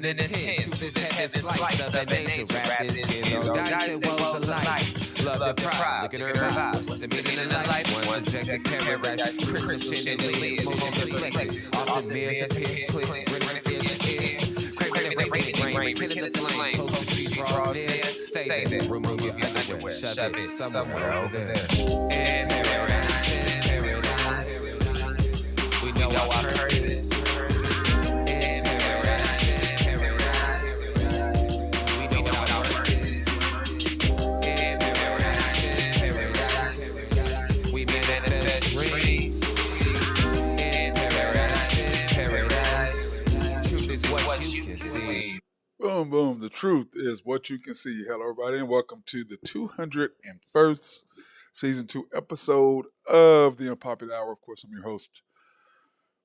an intent to this heaven slice of that nature. Rap this kid, though. Dice and woes alike. Love the pride. Look at her vibes. What's the meaning of life? One subjective paradise. Christian and leads. Most reflected. Often mirrors a pinpoint. Bringing fears to air. Craving the rain. Killing the flame. Close to she draws near. Stay there. Remove your underwear. Shove it somewhere over there. In paradise. We know our purpose. Boom, boom. The truth is what you can see. Hello, everybody, and welcome to the 201st Season 2 episode of the Unpopular Hour. Of course, I'm your host,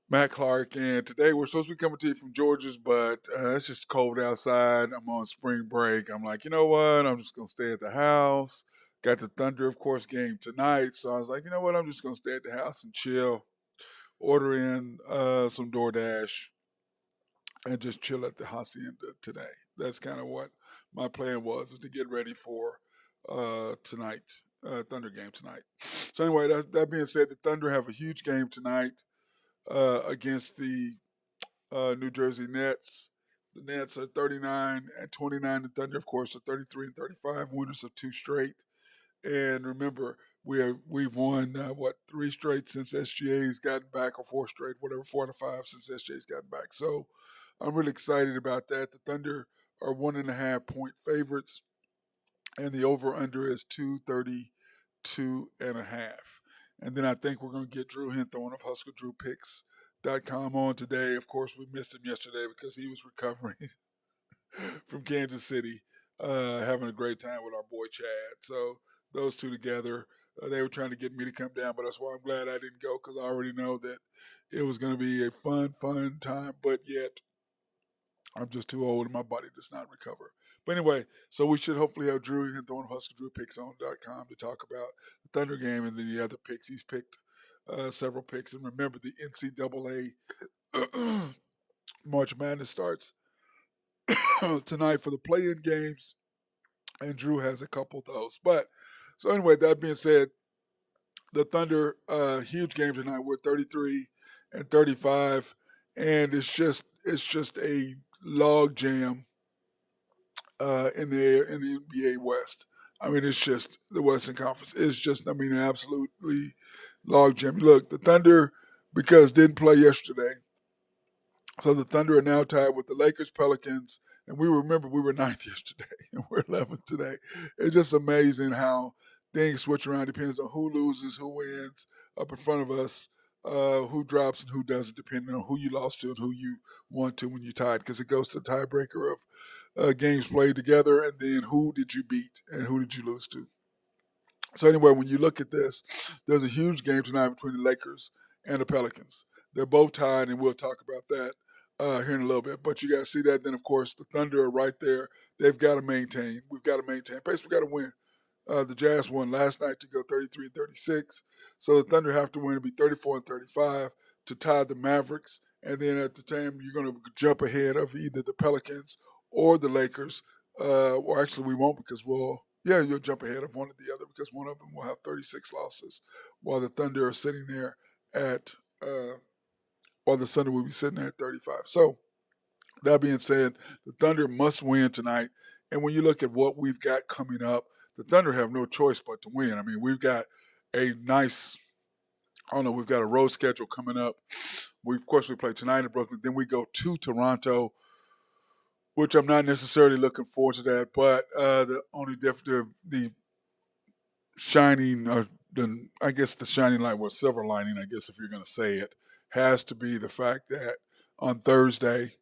Matt Clark, and today we're supposed to be coming to you from Georgia's, but it's just cold outside. I'm on spring break. I'm like, you know what? I'm just going to stay at the house. Got the Thunder, of course, game tonight, so I was like, you know what? I'm just going to stay at the house and chill, order in some DoorDash, and just chill at the hacienda today. That's kind of what my plan was, is to get ready for tonight, Thunder game tonight. So anyway, that being said, the Thunder have a huge game tonight against the New Jersey Nets. The Nets are 39-29. The Thunder, of course, are 33-35, winners of 2 straight. And remember, we've won, 3 straight since SGA's gotten back, or 4 straight, whatever, 4 out of 5 since SGA's gotten back. So I'm really excited about that. The Thunder are 1.5-point favorites, and the over-under is 232.5. And then I think we're going to get Drew Hinthorn of HuskerDrewPicks.com on today. Of course, we missed him yesterday because he was recovering from Kansas City, having a great time with our boy Chad. So those two together, they were trying to get me to come down, but that's why I'm glad I didn't go, because I already know that it was going to be a fun time, but yet I'm just too old and my body does not recover. But anyway, so we should hopefully have Drew Hinthorn of HuskerDrewPicks.com to talk about the Thunder game and then the other picks. He's picked several picks. And remember, the NCAA March Madness starts tonight for the play-in games, and Drew has a couple of those. But so anyway, that being said, the Thunder, huge game tonight. We're 33-35, and it's just a log jam in the NBA West. I mean, it's just the Western Conference. It's just, an absolutely log jam. Look, the Thunder, because didn't play yesterday, so the Thunder are now tied with the Lakers, Pelicans, and we were 9th yesterday, and we're 11th today. It's just amazing how things switch around. Depends on who loses, who wins up in front of us. Who drops and who doesn't, depending on who you lost to and who you won to when you tied, because it goes to the tiebreaker of games played together, and then who did you beat and who did you lose to. So anyway, when you look at this, there's a huge game tonight between the Lakers and the Pelicans. They're both tied, and we'll talk about that here in a little bit. But you got to see that. Then, of course, the Thunder are right there. They've got to maintain. We've got to maintain pace. We've got to win. The Jazz won last night to go 33-36. So the Thunder have to win to be 34-35 to tie the Mavericks. And then at the time, you're going to jump ahead of either the Pelicans or the Lakers. Or actually, we won't, because you'll jump ahead of one or the other, because one of them will have 36 losses, while the Thunder are sitting there at while the Thunder will be sitting there at 35. So that being said, the Thunder must win tonight. And when you look at what we've got coming up, the Thunder have no choice but to win. I mean, we've got we've got a road schedule coming up. Of course, we play tonight in Brooklyn. Then we go to Toronto, which I'm not necessarily looking forward to that. But the shining light, silver lining, I guess, if you're going to say it, has to be the fact that on Thursday,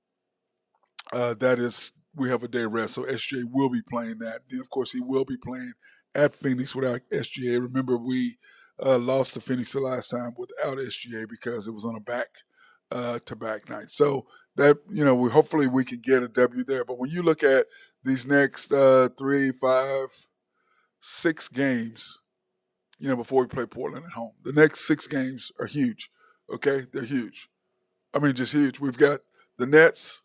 we have a day rest, so SGA will be playing that. Then, of course, he will be playing at Phoenix without SGA. Remember, we lost to Phoenix the last time without SGA because it was on a back-to-back night. So that, hopefully we can get a W there. But when you look at these next 3, 5, 6 games, before we play Portland at home, the next 6 games are huge. Okay, they're huge. I mean, just huge. We've got the Nets,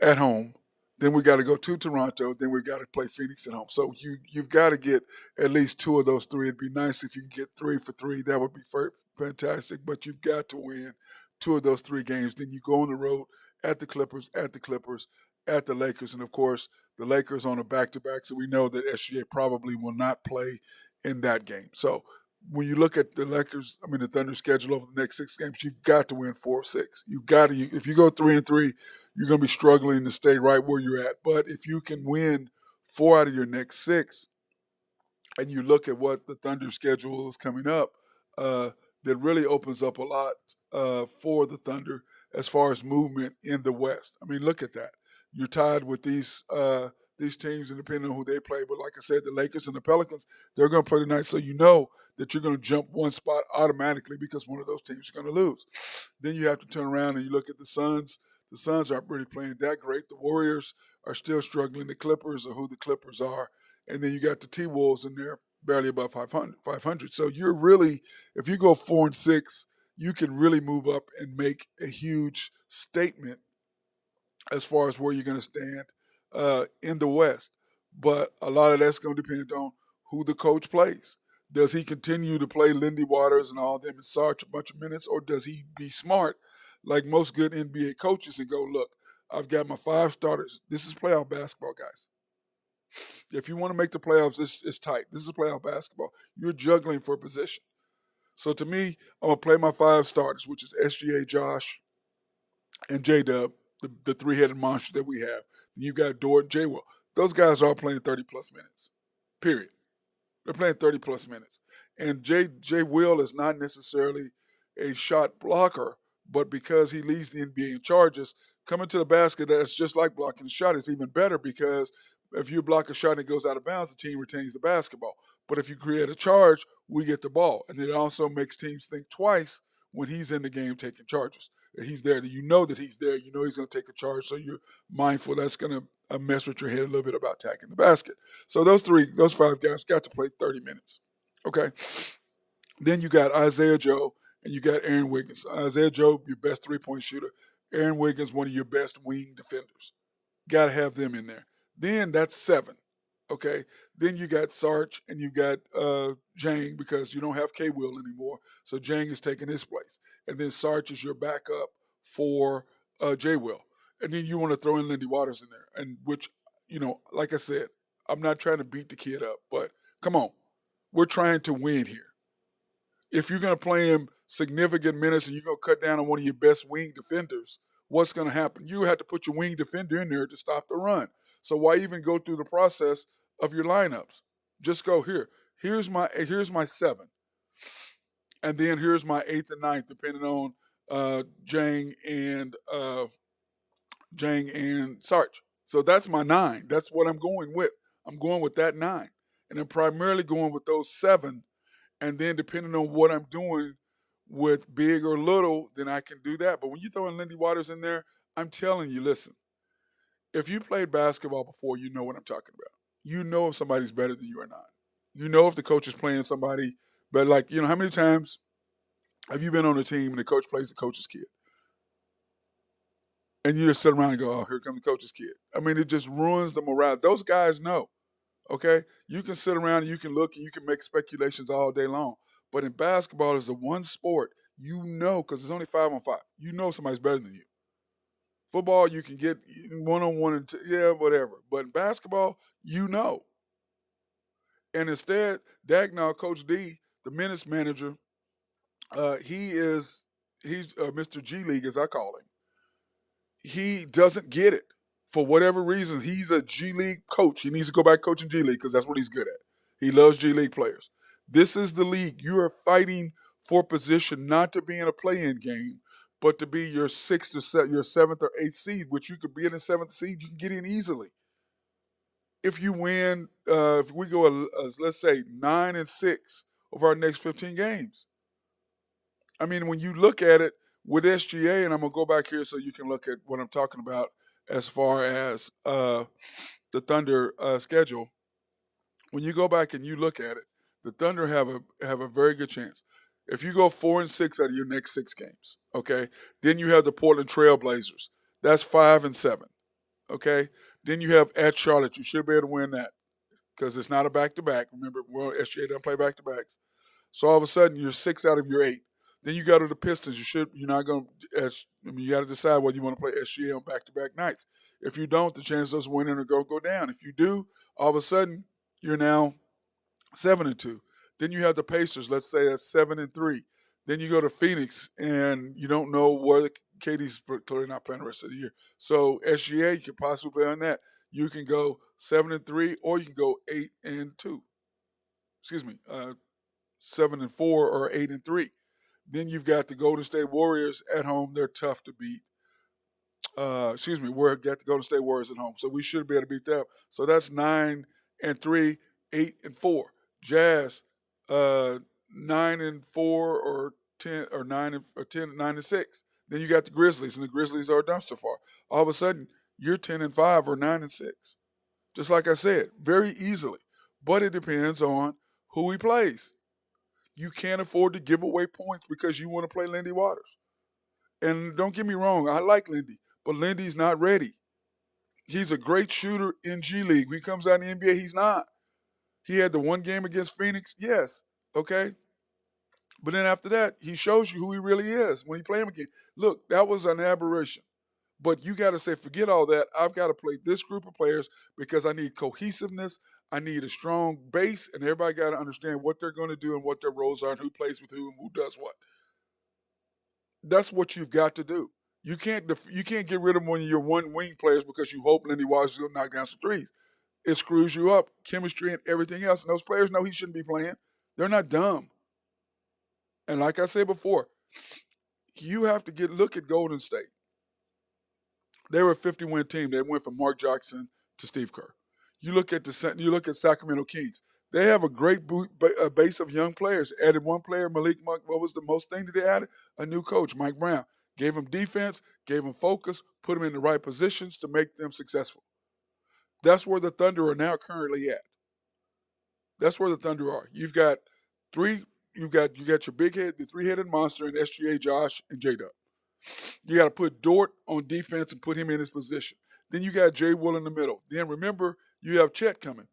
at home. Then we got to go to Toronto. Then we got to play Phoenix at home. So you've got to get at least two of those three. It'd be nice if you can get 3 for 3. That would be fantastic. But you've got to win two of those 3 games. Then you go on the road at the Clippers, at the Lakers, and of course the Lakers on a back-to-back. So we know that SGA probably will not play in that game. So when you look at the Thunder schedule over the next 6 games, you've got to win 4 of 6. You've got to. If you go 3 and 3, you're going to be struggling to stay right where you're at. But if you can win 4 out of your next 6, and you look at what the Thunder schedule is coming up, that really opens up a lot for the Thunder as far as movement in the West. I mean, look at that. You're tied with these teams, and depending on who they play. But like I said, the Lakers and the Pelicans, they're going to play tonight, so you know that you're going to jump one spot automatically because one of those teams is going to lose. Then you have to turn around and you look at the Suns. The Suns aren't really playing that great. The Warriors are still struggling. The Clippers are who the Clippers are. And then you got the T-Wolves in there, barely above 500. So you're really, if you go 4 and 6, you can really move up and make a huge statement as far as where you're going to stand in the West. But a lot of that's going to depend on who the coach plays. Does he continue to play Lindy Waters and all them and Sarge a bunch of minutes, or does he be smart like most good NBA coaches and go, look, I've got my 5 starters. This is playoff basketball, guys. If you want to make the playoffs, it's tight. This is playoff basketball. You're juggling for position. So to me, I'm going to play my 5 starters, which is SGA, Josh, and J-Dub, the 3-headed monster that we have. Then you got Dort, J-Will. Those guys are all playing 30-plus minutes, period. They're playing 30-plus minutes. And J. Will is not necessarily a shot blocker, but because he leads the NBA in charges, coming to the basket, that's just like blocking a shot. It's even better because if you block a shot and it goes out of bounds, the team retains the basketball. But if you create a charge, we get the ball. And it also makes teams think twice when he's in the game taking charges. He's there. You know that he's there. You know he's going to take a charge, so you're mindful that's going to mess with your head a little bit about attacking the basket. So those 5 guys got to play 30 minutes. Okay. Then you got Isaiah Joe and you got Aaron Wiggins. Isaiah Joe, your best 3-point shooter. Aaron Wiggins, one of your best wing defenders. Got to have them in there. Then that's 7. Okay. Then you got Sarge and you got Jang because you don't have K. Will anymore. So Jang is taking his place. And then Sarge is your backup for J. Will. And then you want to throw in Lindy Waters in there. And which, like I said, I'm not trying to beat the kid up, but come on. We're trying to win here. If you're going to play him significant minutes and you're going to cut down on one of your best wing defenders, what's going to happen? You have to put your wing defender in there to stop the run. So why even go through the process of your lineups? Just go here. Here's my 7, and then here's my 8th and 9th, depending on Jang and Sarge. So that's my 9. That's what I'm going with. I'm going with that 9, and I'm primarily going with those 7. And then depending on what I'm doing with big or little, then I can do that. But when you throw in Lindy Waters in there, I'm telling you, listen, if you played basketball before, you know what I'm talking about. You know if somebody's better than you or not. You know if the coach is playing somebody, but how many times have you been on a team and the coach plays the coach's kid? And you just sit around and go, oh, here comes the coach's kid. I mean, it just ruins the morale. Those guys know. Okay, you can sit around and you can look and you can make speculations all day long. But in basketball, it's the one sport because it's only 5-on-5. You know somebody's better than you. Football, you can get 1-on-1 and whatever. But in basketball, you know. And instead, Dagnall, Coach D, the minutes manager, he's Mr. G League, as I call him. He doesn't get it. For whatever reason, he's a G League coach. He needs to go back coaching G League because that's what he's good at. He loves G League players. This is the league. You are fighting for position not to be in a play-in game, but to be your 6th or your 7th or 8th seed, which you could be in the 7th seed. You can get in easily. If you win, if we go, let's say, 9 and 6 over our next 15 games. I mean, when you look at it with SGA, and I'm going to go back here so you can look at what I'm talking about as far as the Thunder schedule. When you go back and you look at it, the Thunder have a very good chance. If you go 4 and 6 out of your next 6 games, okay, then you have the Portland Trail Blazers. That's 5 and 7. Okay. Then you have at Charlotte. You should be able to win that because it's not a back-to-back. Remember, well, SGA doesn't play back-to-backs. So all of a sudden, you're 6 out of your 8. Then you go to the Pistons. You're not going to. You got to decide whether you want to play SGA on back-to-back nights. If you don't, the chances of us winning are going to go down. If you do, all of a sudden, you're now 7-2. Then you have the Pacers. Let's say that's 7-3. Then you go to Phoenix, and you don't know where KD's clearly not playing the rest of the year. So SGA, you could possibly play on that. You can go 7-3, or you can go 8-2. Excuse me, 7-4 or 8-3. Then you've got the Golden State Warriors at home. They're tough to beat. We've got the Golden State Warriors at home, so we should be able to beat them. So that's 9-3, 8-4. Jazz, 9-4 or 10 or 9-6. Then you got the Grizzlies, and the Grizzlies are a dumpster fire. All of a sudden, you're 10-5 or 9-6. Just like I said, very easily. But it depends on who he plays. You can't afford to give away points because you want to play Lindy Waters. And don't get me wrong, I like Lindy, but Lindy's not ready. He's a great shooter in G League. When he comes out in the NBA, he's not. He had the one game against Phoenix, yes, okay. But then after that, he shows you who he really is when he play him again. Look, that was an aberration. But you got to say, forget all that. I've got to play this group of players because I need cohesiveness. I need a strong base, and everybody got to understand what they're going to do and what their roles are and who plays with who and who does what. That's what you've got to do. You can't get rid of one of your one wing players because you hope Lenny Waters is going to knock down some threes. It screws you up, chemistry and everything else. And those players know he shouldn't be playing. They're not dumb. And like I said before, you have to look at Golden State. They were a 50-win team. They went from Mark Jackson to Steve Kerr. You look at Sacramento Kings. They have a great base of young players. Added one player, Malik Monk. What was the most thing that they added? A new coach, Mike Brown. Gave him defense, gave him focus, put him in the right positions to make them successful. That's where the Thunder are now currently at. That's where the Thunder are. You've got your big head, the three-headed monster in SGA, Josh, and J-Dub. You got to put Dort on defense and put him in his position. Then you got Jay Will in the middle. Then remember, you have Chet coming.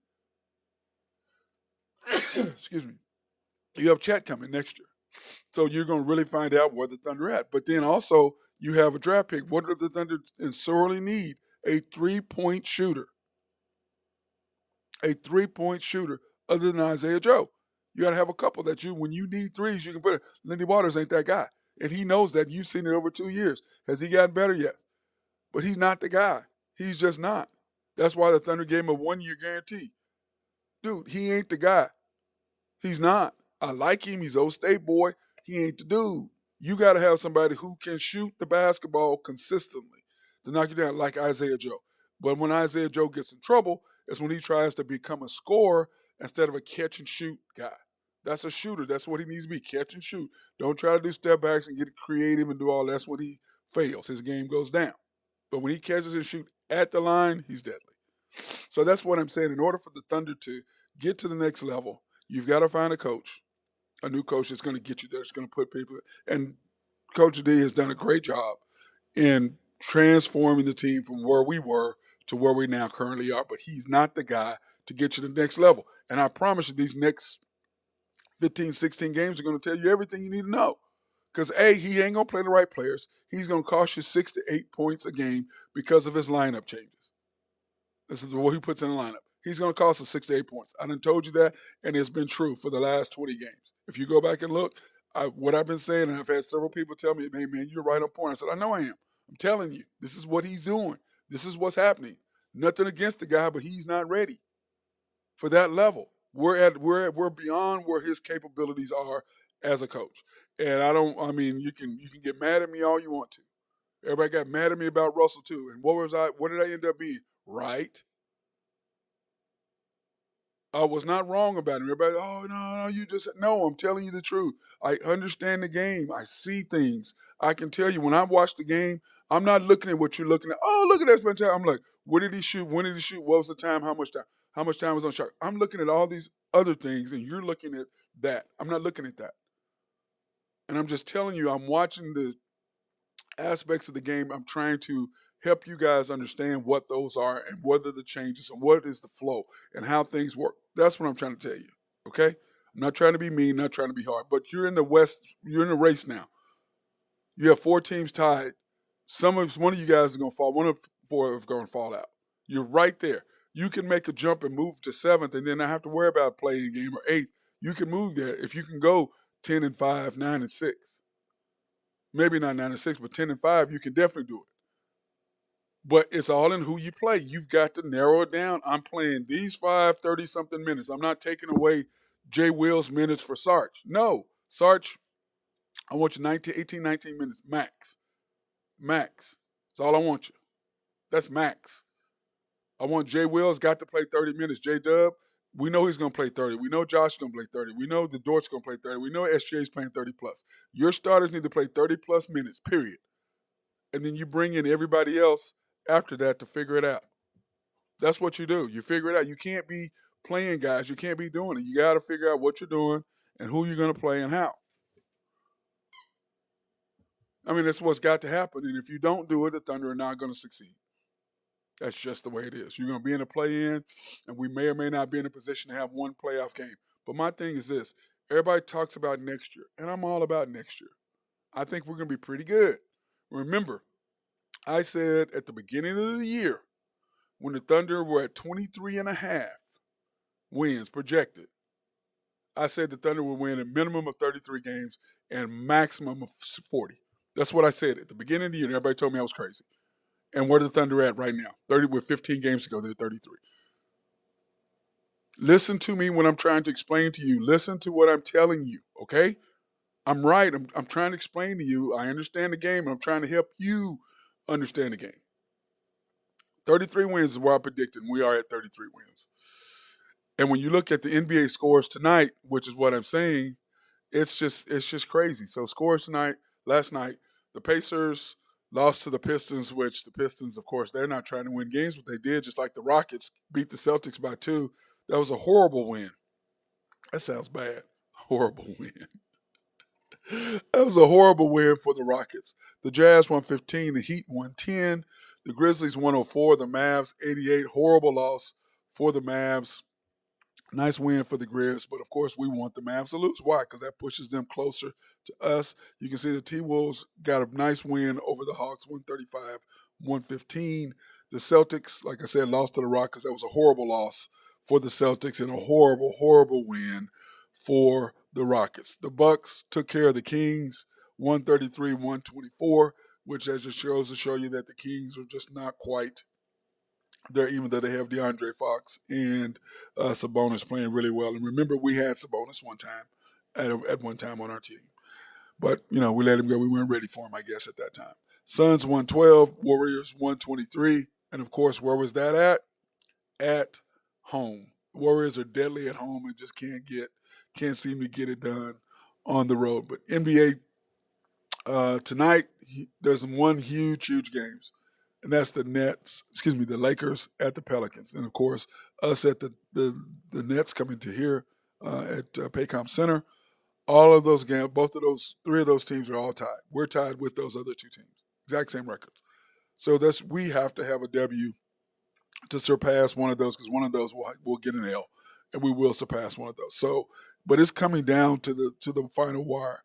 Excuse me. You have Chet coming next year. So you're going to really find out where the Thunder are at. But then also, you have a draft pick. What do the Thunder sorely need? A three-point shooter. A three-point shooter other than Isaiah Joe. You got to have a couple that when you need threes, you can put it. Lindy Waters ain't that guy. And he knows that. You've seen it over 2 years. Has he gotten better yet? But he's not the guy. He's just not. That's why the Thunder gave him a 1-year guarantee. Dude, he ain't the guy. He's not. I like him. He's old state boy. He ain't the dude. You got to have somebody who can shoot the basketball consistently to knock you down like Isaiah Joe. But when Isaiah Joe gets in trouble, it's when he tries to become a scorer instead of a catch and shoot guy. That's a shooter. That's what he needs to be, catch and shoot. Don't try to do step backs and get creative and do all that. That's when he fails. His game goes down. But when he catches and shoot at the line, he's deadly. So that's what I'm saying. In order for the Thunder to get to the next level, you've got to find a new coach that's going to get you there. It's going to put people. And Coach D has done a great job in transforming the team from where we were to where we now currently are. But he's not the guy to get you to the next level. And I promise you, these next 15, 16 games are going to tell you everything you need to know. Because, A, he ain't going to play the right players. He's going to cost you 6 to 8 points a game because of his lineup changes. This is what he puts in the lineup. He's going to cost us 6 to 8 points. I done told you that, and it's been true for the last 20 games. If you go back and look, what I've been saying, and I've had several people tell me, hey, man, you're right on point. I said, I know I am. I'm telling you, this is what he's doing. This is what's happening. Nothing against the guy, but he's not ready for that level. We're beyond where his capabilities are as a coach. And you can get mad at me all you want to. Everybody got mad at me about Russell too. And what did I end up being? Right. I was not wrong about him. Everybody, oh, no, you just, no, I'm telling you the truth. I understand the game. I see things. I can tell you when I watch the game, I'm not looking at what you're looking at. Oh, look at that spin time. I'm like, what did he shoot? When did he shoot? What was the time? How much time? How much time was on shot? I'm looking at all these other things, and you're looking at that. I'm not looking at that. And I'm just telling you, I'm watching the aspects of the game. I'm trying to help you guys understand what those are and what are the changes and what is the flow and how things work. That's what I'm trying to tell you. Okay? I'm not trying to be mean, not trying to be hard, but you're in the West, you're in the race now. You have 4 teams tied. One of you guys is gonna fall. One of 4 is gonna fall out. You're right there. You can make a jump and move to 7th, and then not have to worry about playing a game or 8th. You can move there if you can go 10-5, 9-6. Maybe not 9-6, but 10-5. You can definitely do it. But it's all in who you play. You've got to narrow it down. I'm playing these 5 30-something minutes. I'm not taking away Jay Will's minutes for Sarge. No, Sarge, I want you 18, 19 minutes max. Max. That's all I want you. That's max. I want Jay Will's got to play 30 minutes. J Dub, we know he's going to play 30. We know Josh is going to play 30. We know the Dort's going to play 30. We know SJ's playing 30 plus. Your starters need to play 30 plus minutes, period. And then you bring in everybody else after that to figure it out. That's what you do. You figure it out. You can't be playing guys. You can't be doing it. You got to figure out what you're doing and who you're going to play and how. I mean, that's what's got to happen. And if you don't do it, the Thunder are not going to succeed. That's just the way it is. You're going to be in a play-in, and we may or may not be in a position to have one playoff game. But my thing is this. Everybody talks about next year, and I'm all about next year. I think we're going to be pretty good. Remember, I said at the beginning of the year, when the Thunder were at 23.5 wins projected, I said the Thunder would win a minimum of 33 games and maximum of 40. That's what I said at the beginning of the year. And everybody told me I was crazy. And where the Thunder at right now? 30 with 15 games to go. They're 33. Listen to me when I'm trying to explain to you. Listen to what I'm telling you, okay? I'm right. I'm trying to explain to you. I understand the game, and I'm trying to help you understand the game. 33 wins is where I predicted, and we are at 33 wins. And when you look at the NBA scores tonight, which is what I'm saying, it's just crazy. So scores tonight, last night, the Pacers lost to the Pistons, which the Pistons, of course, they're not trying to win games, but they did, just like the Rockets beat the Celtics by 2. That was a horrible win. That sounds bad. Horrible win. That was a horrible win for the Rockets. The Jazz won 15, the Heat won 10, the Grizzlies 104, the Mavs 88. Horrible loss for the Mavs. Nice win for the Grizz, but of course we want the Mavs to lose. Why? Because that pushes them closer to us. You can see the T-Wolves got a nice win over the Hawks, 135-115. The Celtics, like I said, lost to the Rockets. That was a horrible loss for the Celtics and a horrible, horrible win for the Rockets. The Bucks took care of the Kings, 133-124, which that just shows to show you that the Kings are just not quite there, even though they have DeAndre Fox and Sabonis playing really well. And remember, we had Sabonis one time at one time on our team. But, we let him go. We weren't ready for him, I guess, at that time. Suns 112, Warriors 123. And, of course, where was that at? At home. Warriors are deadly at home and just can't seem to get it done on the road. But NBA tonight, there's one huge game. And that's the Lakers at the Pelicans. And, of course, us at the Nets coming to here at Paycom Center. All of those games, three of those teams are all tied. We're tied with those other 2 teams. Exact same records. So we have to have a W to surpass one of those, because one of those will get an L, and we will surpass one of those. So, but it's coming down to the final wire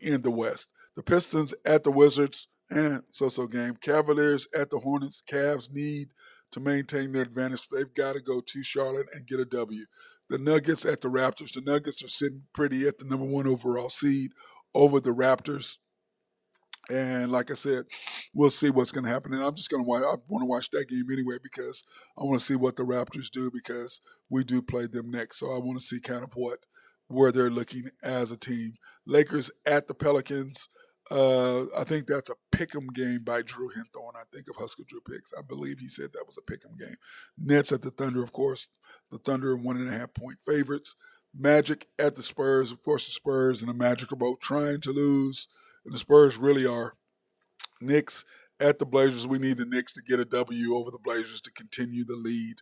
in the West. The Pistons at the Wizards, and so game. Cavaliers at the Hornets. Cavs need to maintain their advantage. They've got to go to Charlotte and get a W. The Nuggets at the Raptors. The Nuggets are sitting pretty at the number 1 overall seed over the Raptors. And like I said, we'll see what's going to happen. And I'm just going to watch. I want to watch that game anyway because I want to see what the Raptors do, because we do play them next. So I want to see kind of where they're looking as a team. Lakers at the Pelicans. I think that's a pick'em game by Drew Hinthorn. I think of Husker Drew Picks. I believe he said that was a pick'em game. Nets at the Thunder, of course. The Thunder are 1.5-point favorites. Magic at the Spurs. Of course, the Spurs and the Magic are both trying to lose. And the Spurs really are. Knicks at the Blazers. We need the Knicks to get a W over the Blazers to continue the lead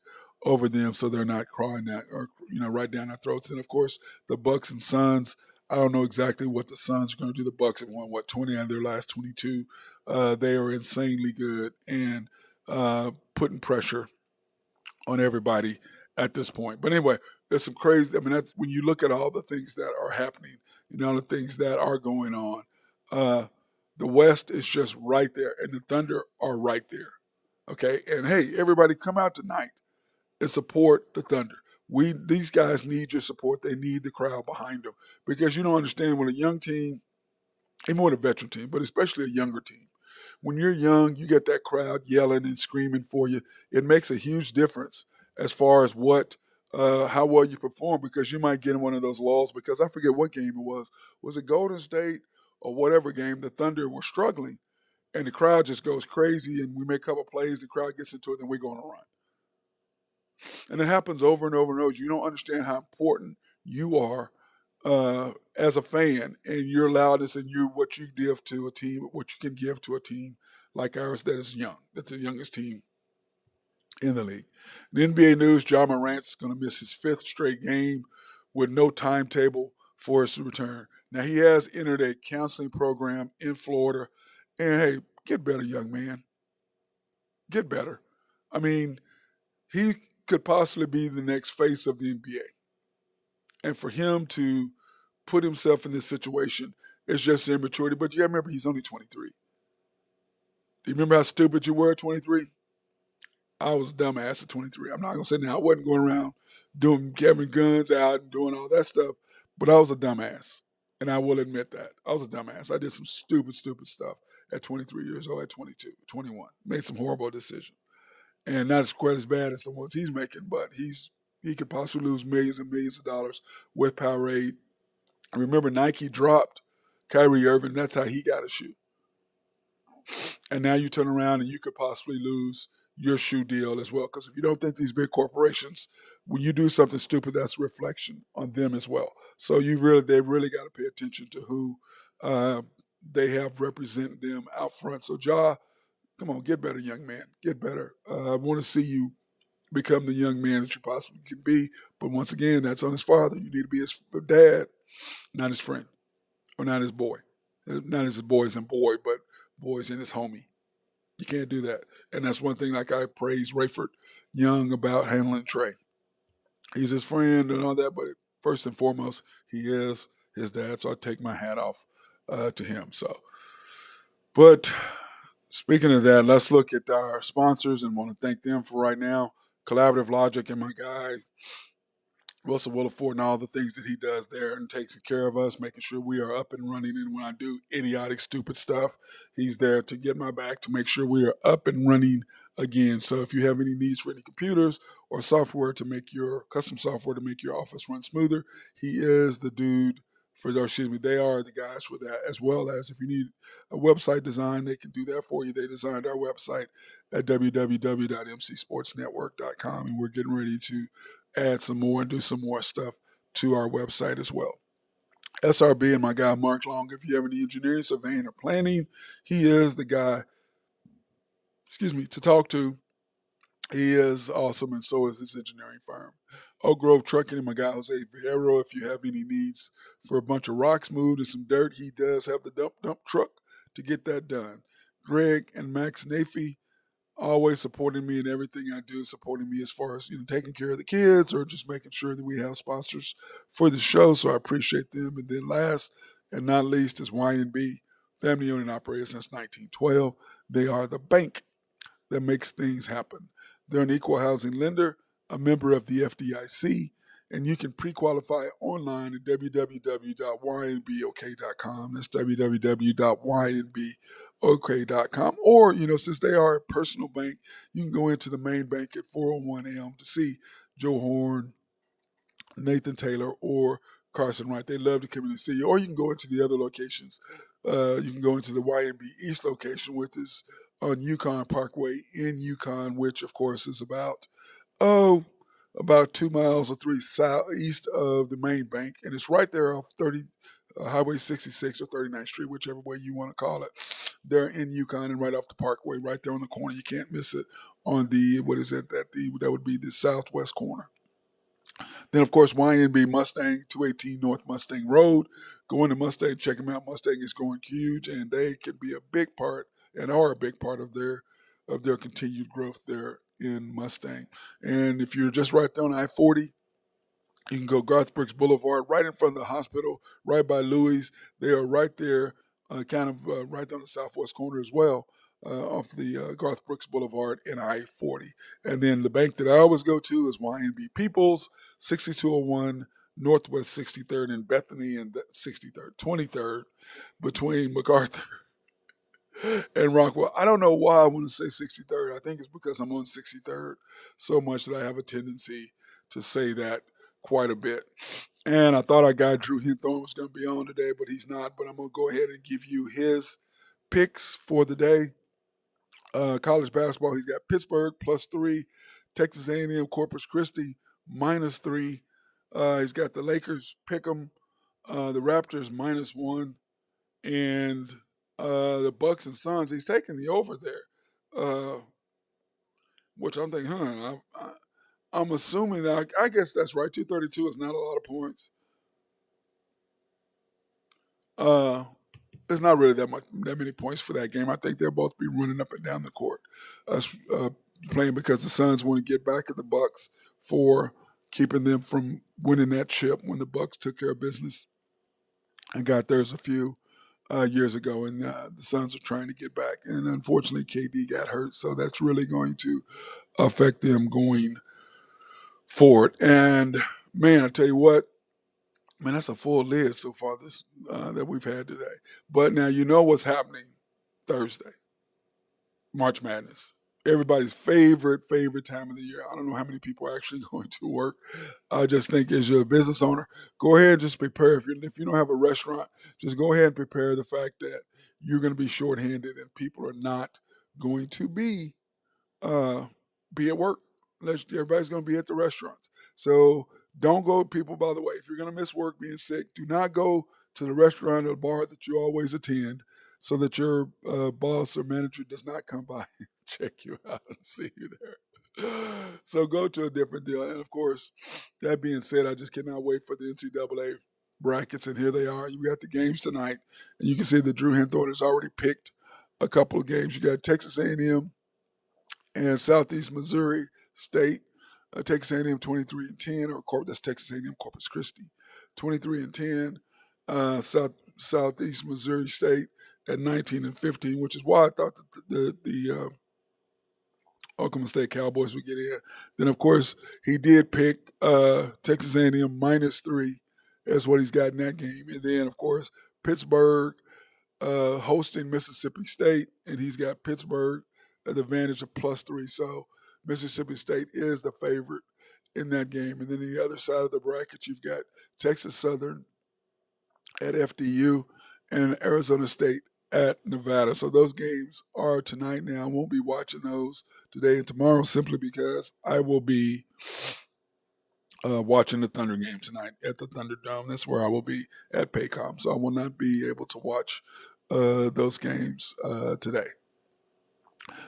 over them, so they're not crying that or right down our throats. And of course, the Bucks and Suns. I don't know exactly what the Suns are going to do. The Bucks have won 20 out of their last 22. They are insanely good and putting pressure on everybody at this point. But anyway, there's some crazy. I mean, that's when you look at all the things that are happening and all the things that are going on. Uh, the West is just right there, and the Thunder are right there. Okay, and hey, everybody, come out tonight and support the Thunder. These guys need your support. They need the crowd behind them because you don't understand when a young team, even with a veteran team, but especially a younger team, when you're young, you get that crowd yelling and screaming for you. It makes a huge difference as far as how well you perform because you might get in one of those lulls. Because I forget what game it was. Was it Golden State or whatever game? The Thunder were struggling, and the crowd just goes crazy, and we make a couple plays. The crowd gets into it, then we go on a run. And it happens over and over and over. You don't understand how important you are as a fan and your loudness and what you give to a team, what you can give to a team like ours that is young. That's the youngest team in the league. In the NBA news, Ja Morant is going to miss his fifth straight game with no timetable for his return. Now, he has entered a counseling program in Florida. And hey, get better, young man. Get better. I mean, he could possibly be the next face of the NBA. And for him to put himself in this situation is just immaturity. But you gotta remember, he's only 23. Do you remember how stupid you were at 23? I was a dumbass at 23. I'm not gonna say now I wasn't going around having guns out and doing all that stuff, but I was a dumbass. And I will admit that. I was a dumbass. I did some stupid stuff at 23 years old, at 22, 21. Made some horrible decisions. And not as quite as bad as the ones he's making, but he could possibly lose millions and millions of dollars with Powerade. Remember, Nike dropped Kyrie Irving. That's how he got a shoe. And now you turn around and you could possibly lose your shoe deal as well. Because if you don't think these big corporations, when you do something stupid, that's a reflection on them as well. So they've really got to pay attention to who they have representing them out front. So Ja, come on, get better, young man. Get better. I want to see you become the young man that you possibly can be. But once again, that's on his father. You need to be his dad, not his friend or not his boy. Not his boys and boy, but boys and his homie. You can't do that. And that's one thing like I praise Rayford Young about handling Trey. He's his friend and all that, but first and foremost, he is his dad. So I take my hat off to him. So, but speaking of that, let's look at our sponsors and want to thank them for right now. Collaborative Logic and my guy, Russell Williford, and all the things that he does there and takes care of us, making sure we are up and running. And when I do idiotic, stupid stuff, he's there to get my back to make sure we are up and running again. So if you have any needs for any computers or software to make custom software to make your office run smoother, he is the dude they are the guys for that, as well as if you need a website design, they can do that for you. They designed our website at www.mcsportsnetwork.com, and we're getting ready to add some more and do some more stuff to our website as well. SRB and my guy Mark Long, if you have any engineering, surveying, or planning, he is the guy, to talk to. He is awesome, and so is his engineering firm. Oak Grove Trucking and my guy Jose Vieiro, if you have any needs for a bunch of rocks moved and some dirt, he does have the dump truck to get that done. Greg and Max Nafee, always supporting me in everything I do, supporting me as far as taking care of the kids or just making sure that we have sponsors for the show. So I appreciate them. And then last and not least is YNB, family owned and operated since 1912. They are the bank that makes things happen. They're an equal housing lender, a member of the FDIC, and you can pre-qualify online at www.ynbok.com. That's www.ynbok.com. Or, since they are a personal bank, you can go into the main bank at 401 Elm to see Joe Horn, Nathan Taylor, or Carson Wright. They love to come in and see you. Or you can go into the other locations. You can go into the YNB East location, which is on Yukon Parkway in Yukon, which, of course, is about 2 miles or 3 south east of the main bank, and it's right there off Highway 66 or 39th Street, whichever way you want to call it. They're in Yukon and right off the Parkway, right there on the corner. You can't miss it on that would be the southwest corner. Then, of course, YNB Mustang, 218 North Mustang Road. go into Mustang, check them out. Mustang is going huge, and they can be a big part and are a big part of their continued growth there in Mustang. And if you're just right there on I-40, you can go Garth Brooks Boulevard, right in front of the hospital, right by Louis. They are right there, right on the southwest corner as well, off the Garth Brooks Boulevard and I-40. And then the bank that I always go to is YNB Peoples, 6201 Northwest 63rd in Bethany and 63rd, 23rd, between MacArthur and Rockwell. I don't know why I want to say 63rd. I think it's because I'm on 63rd so much that I have a tendency to say that quite a bit. And I thought our guy Drew Hinthorn was going to be on today, but he's not. But I'm going to go ahead and give you his picks for the day. College basketball, he's got Pittsburgh +3, Texas A&M Corpus Christi -3. He's got the Lakers pick'em, the Raptors -1, and the Bucks and Suns. He's taking the over there, which I'm thinking, I'm assuming that I guess that's right. 232 is not a lot of points. It's not really that many points for that game. I think they'll both be running up and down the court, playing because the Suns want to get back at the Bucks for keeping them from winning that chip when the Bucks took care of business and got theirs a few years ago, and the Suns are trying to get back. And unfortunately, KD got hurt, so that's really going to affect them going forward. And man, I tell you what, man, that's a full lid so far this that we've had today. But now you know what's happening Thursday, March Madness. Everybody's favorite time of the year. I don't know how many people are actually going to work. I just think as you're a business owner, go ahead and just prepare. If you don't have a restaurant, just go ahead and prepare the fact that you're going to be shorthanded and people are not going to uh, be at work. Everybody's going to be at the restaurants. So don't go, people, by the way, if you're going to miss work being sick, do not go to the restaurant or bar that you always attend so that your boss or manager does not come by and check you out and see you there. So go to a different deal. And of course, that being said, I just cannot wait for the NCAA brackets. And here they are. You got the games tonight. And you can see that Drew Hinthorn has already picked a couple of games. You got Texas A&M and Southeast Missouri State. Texas A&M 23-10, that's Texas A&M Corpus Christi, 23-10. Southeast Missouri State at 19-15, which is why I thought that the Oklahoma State Cowboys would get in. Then of course he did pick Texas A&M -3 as what he's got in that game, and then of course Pittsburgh hosting Mississippi State, and he's got Pittsburgh at the advantage of +3. So Mississippi State is the favorite in that game. And then the other side of the bracket, you've got Texas Southern at FDU and Arizona State at Nevada. So those games are tonight now. I won't be watching those today and tomorrow simply because I will be watching the Thunder game tonight at the Thunderdome. That's where I will be at Paycom. So I will not be able to watch those games today.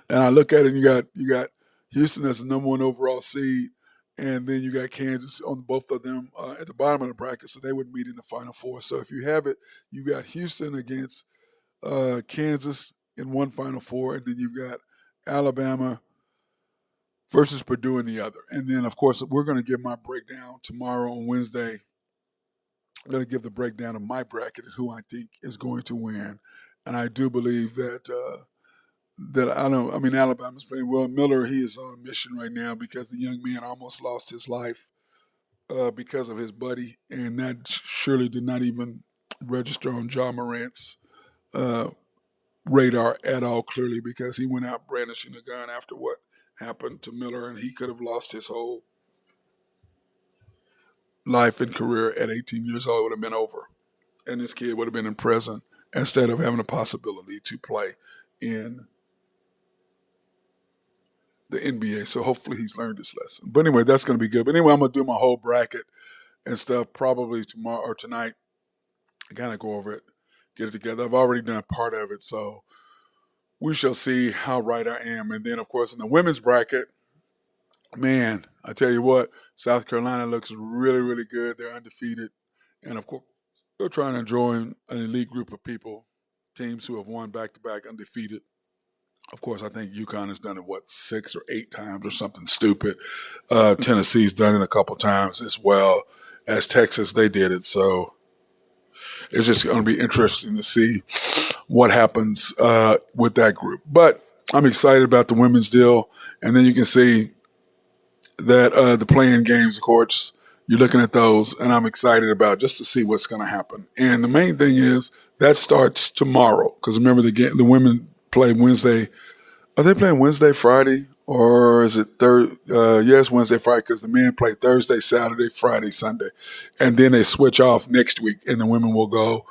And I look at it, and you got Houston as the number 1 overall seed, and then you got Kansas on both of them at the bottom of the bracket, so they would meet in the Final Four. So if you have it, you got Houston against Kansas in one Final Four, and then you've got Alabama versus Purdue in the other. And then, of course, we're going to give my breakdown tomorrow on Wednesday. I'm going to give the breakdown of my bracket and who I think is going to win. And I do believe that Alabama's playing well. Miller, he is on a mission right now because the young man almost lost his life because of his buddy, and that surely did not even register on John Morant's radar at all, clearly, because he went out brandishing a gun after what happened to Miller, and he could have lost his whole life and career at 18 years old. It would have been over, and this kid would have been in prison instead of having a possibility to play in the NBA. So hopefully he's learned his lesson. But anyway, that's going to be good. But anyway, I'm going to do my whole bracket and stuff probably tomorrow or tonight. I kind of go over it, get it together. I've already done part of it, so we shall see how right I am. And then, of course, in the women's bracket, man, I tell you what, South Carolina looks really, really good. They're undefeated. And, of course, They're trying to join an elite group of people, teams who have won back to back undefeated. Of course, I think UConn has done it, 6 or 8 times or something stupid. Tennessee's done it a couple times as well as Texas. They did it. So it's just going to be interesting to see what happens with that group. But I'm excited about the women's deal. And then you can see that the playing games, of course, you're looking at those, and I'm excited about just to see what's going to happen. And the main thing is that starts tomorrow because remember the women play Wednesday. Are they playing Wednesday, Friday, or is it third? Yes, Wednesday, Friday because the men play Thursday, Saturday, Friday, Sunday, and then they switch off next week, and the women will go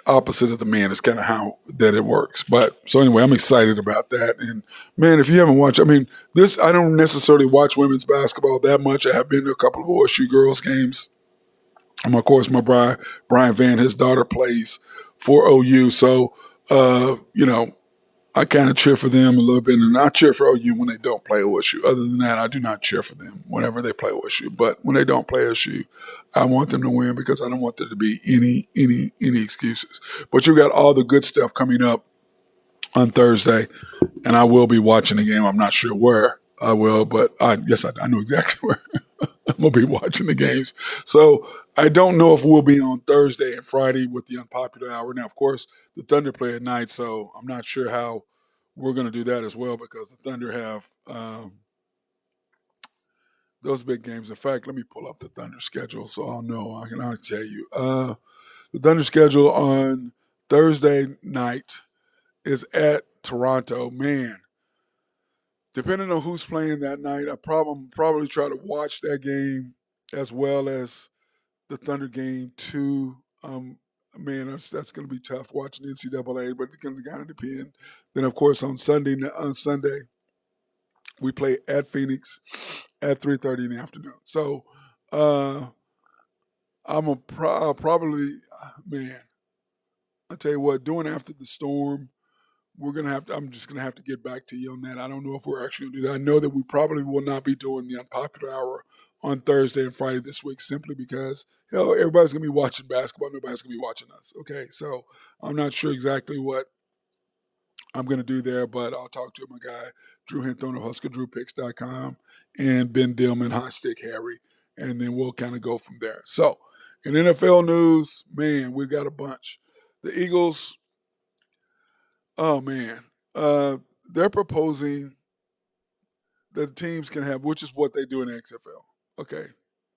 opposite of the men. It's kind of how that it works. But so anyway, I'm excited about that. And man, if you haven't watched, I mean, I don't necessarily watch women's basketball that much. I have been to a couple of OSU girls games. And of course, my Brian Van, his daughter plays for OU. So, I kind of cheer for them a little bit, and I cheer for OU when they don't play OSU. Other than that, I do not cheer for them whenever they play OSU. But when they don't play OSU, I want them to win because I don't want there to be any excuses. But you got all the good stuff coming up on Thursday, and I will be watching the game. I'm not sure where I will, but I know exactly where. I'm going to be watching the games. So I don't know if we'll be on Thursday and Friday with the Unpopular Hour. Now, of course, the Thunder play at night, so I'm not sure how we're going to do that as well because the Thunder have those big games. In fact, let me pull up the Thunder schedule so I'll know. I'll tell you. The Thunder schedule on Thursday night is at Toronto. Man, depending on who's playing that night, probably try to watch that game as well as the Thunder game too. Man, that's going to be tough watching NCAA, but it's going to kind of depend. Then, of course, on Sunday, we play at Phoenix at 3:30 in the afternoon. So, I'll probably, man, I tell you what, doing after the storm, I'm just gonna have to get back to you on that. I don't know if we're actually gonna do that. I know that we probably will not be doing the Unpopular Hour on Thursday and Friday this week simply because everybody's gonna be watching basketball. Nobody's gonna be watching us. Okay, so I'm not sure exactly what I'm gonna do there, but I'll talk to my guy Drew Hinton of HuskerDrewPicks.com and Ben Dillman, High Stick Harry, and then we'll kind of go from there. So in NFL news, man, we've got a bunch. The Eagles. Oh man, they're proposing that teams can have, which is what they do in the XFL. Okay.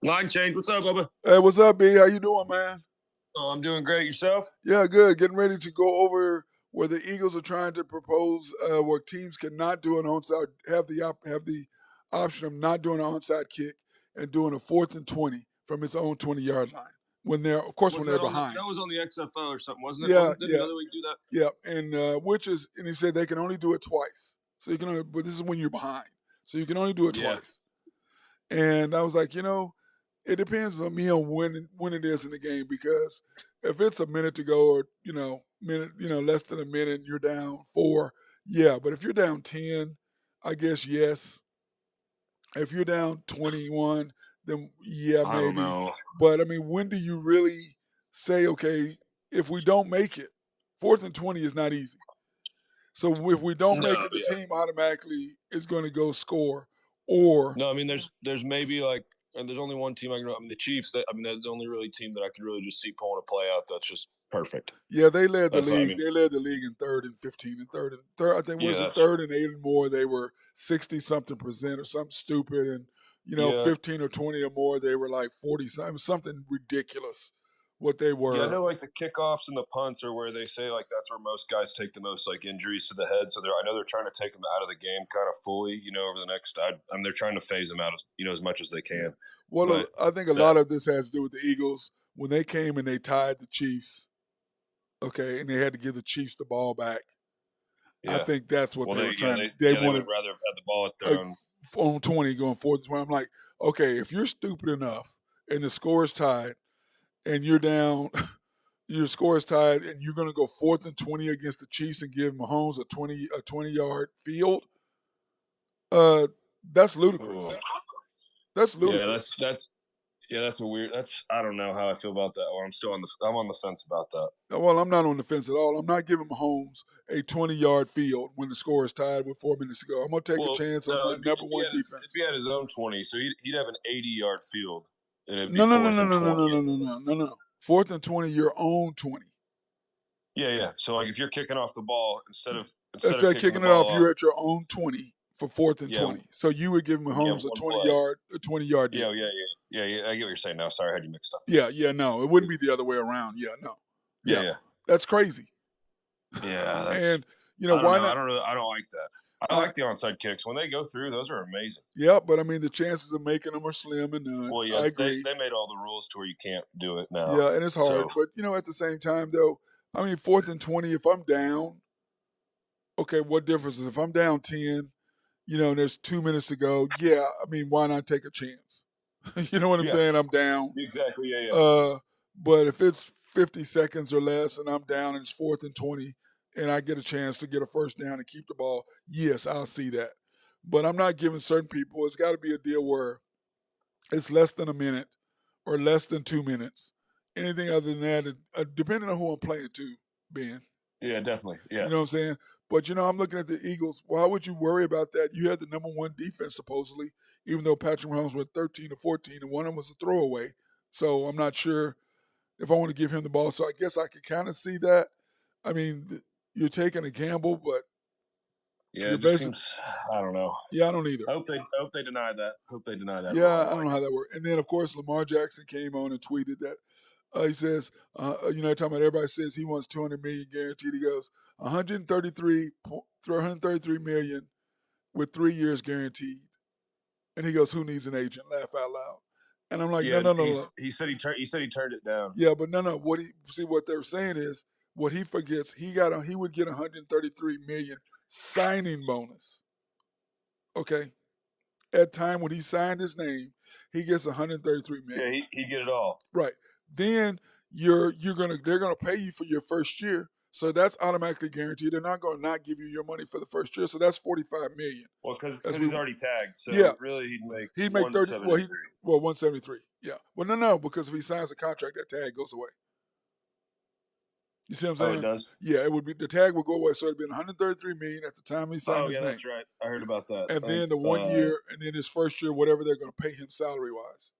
Line change. What's up, Bubba? Hey, what's up, B? How you doing, man? Oh, I'm doing great. Yourself? Yeah, good. Getting ready to go over where the Eagles are trying to propose where teams cannot do an onside, have the option of not doing an onside kick and doing a 4th and 20 from its own 20-yard line. When they're, of course, when they're behind. That was on the XFL or something, wasn't it? Yeah, Didn't another league do that? Yeah, and and he said they can only do it twice. So you can only, but this is when you're behind. So you can only do it twice. And I was like, it depends on me on when it is in the game because if it's a minute to go or less than a minute and you're down 4, yeah. But if you're down 10, I guess yes. If you're down 21, then yeah, maybe. I don't know. But I mean, when do you really say, okay, if we don't make it, 4th and 20 is not easy. So if we don't make it, the team automatically is going to go score. Or no, I mean, there's maybe like, and there's only one team I can. I mean, the Chiefs. That's the only really team that I could really just see pulling a play out. That's just perfect. Yeah, they led the league. I mean, they led the league in 3rd and 15 and third. I think was it 3rd and 8 and more. They were 60-something% or something stupid, and 15 or 20 or more. They were like 40-something ridiculous. What they were. Yeah, I know like the kickoffs and the punts are where they say like that's where most guys take the most like injuries to the head. So I know they're trying to take them out of the game kind of fully, over the next. They're trying to phase them out as much as they can. Yeah. Well, but I think a lot of this has to do with the Eagles when they came and they tied the Chiefs. Okay, and they had to give the Chiefs the ball back. Yeah. I think that's what they were trying. They wanted rather have had the ball at their on 20 going 4th and 20. I'm like, okay, if you're stupid enough and the score is tied. And you're down, your score is tied, and you're going to go 4th and 20 against the Chiefs and give Mahomes a 20-yard field. That's ludicrous. Ooh. That's ludicrous. Yeah, Yeah, that's a weird. I don't know how I feel about that one. I'm on the fence about that. Well, I'm not on the fence at all. I'm not giving Mahomes a 20-yard field when the score is tied with 4 minutes to go. I'm going to take a Well, chance on no, my number one it'd defense. be at his own 20, so he'd have an 80-yard field, and it'd be No, no, no, fourth no, and no, no, 20. no, no, no, no, no. 4th and 20, your own 20. Yeah. So like if you're kicking off the ball instead of Kicking it off, you're at your own 20 for 4th and 20. So you would give Mahomes a 20-yard deal. Yeah. I get what you're saying now. Sorry, I had you mixed up. Yeah, no, it wouldn't be the other way around. Yeah, no. Yeah. That's crazy. Yeah, and why not? I don't like that. I like the onside kicks when they go through. Those are amazing. Yeah, but I mean the chances of making them are slim and none. Well, yeah, I agree. They made all the rules to where you can't do it now. Yeah, and it's hard. But at the same time, though, I mean 4th and 20. If I'm down, okay, what difference is if I'm down 10? And there's 2 minutes to go. Yeah, I mean, why not take a chance? You know what I'm saying? I'm down. Exactly. Yeah. But if it's 50 seconds or less and I'm down and it's 4th and 20 and I get a chance to get a first down and keep the ball, yes, I'll see that. But I'm not giving certain people, it's got to be a deal where it's less than a minute or less than 2 minutes. Anything other than that, depending on who I'm playing to, Ben. Yeah, definitely. Yeah. You know what I'm saying? But, I'm looking at the Eagles. Why would you worry about that? You had the number one defense, supposedly, even though Patrick Mahomes went 13 to 14, and one of them was a throwaway. So I'm not sure if I want to give him the ball. So I guess I could kind of see that. I mean, you're taking a gamble, but yeah, it just seems, I don't know. Yeah, I don't either. I hope they deny that. Yeah, I don't know how that works. And then, of course, Lamar Jackson came on and tweeted that. He says, talking about everybody says he wants $200 million guaranteed. He goes, 133 million with 3 years guaranteed. And he goes, who needs an agent? Laugh out loud. And I'm like, no. He said he turned it down. Yeah, but no. What they're saying is what he forgets. He would get 133 million signing bonus. Okay. At time when he signed his name, he gets 133 million. Yeah, he get it all. Right. Then they're gonna pay you for your first year, so that's automatically guaranteed. They're not gonna not give you your money for the first year, so that's 45 million. Well, because he's already tagged, so really he'd make 30. 173. Yeah. Well, no, because if he signs a contract, that tag goes away. You see what I'm saying? Oh, it does? Yeah, it would be the tag would go away, so it'd been 133 million at the time he signed his name. That's right. I heard about that. And then the 1 year, and then his first year, whatever they're going to pay him salary wise.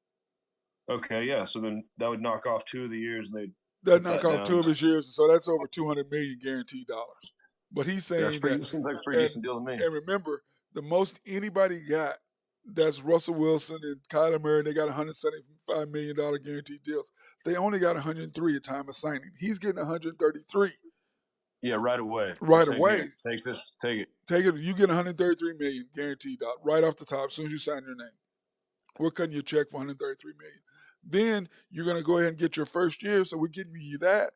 Okay, yeah. So then that would knock off 2 of the years, and they'd knock off 2 of his years, so that's over 200 million guaranteed dollars. But he's saying that seems like a pretty decent deal to me. And remember, the most anybody got, that's Russell Wilson and Kyler Murray. They got $175 million guaranteed deals. They only got 103 at time of signing. He's getting 133. Yeah, right away. Right away. Take this. Take it. Take it. You get 133 million guaranteed right off the top as soon as you sign your name. We're cutting you a check for 133 million. Then you're going to go ahead and get your first year, so we're giving you that.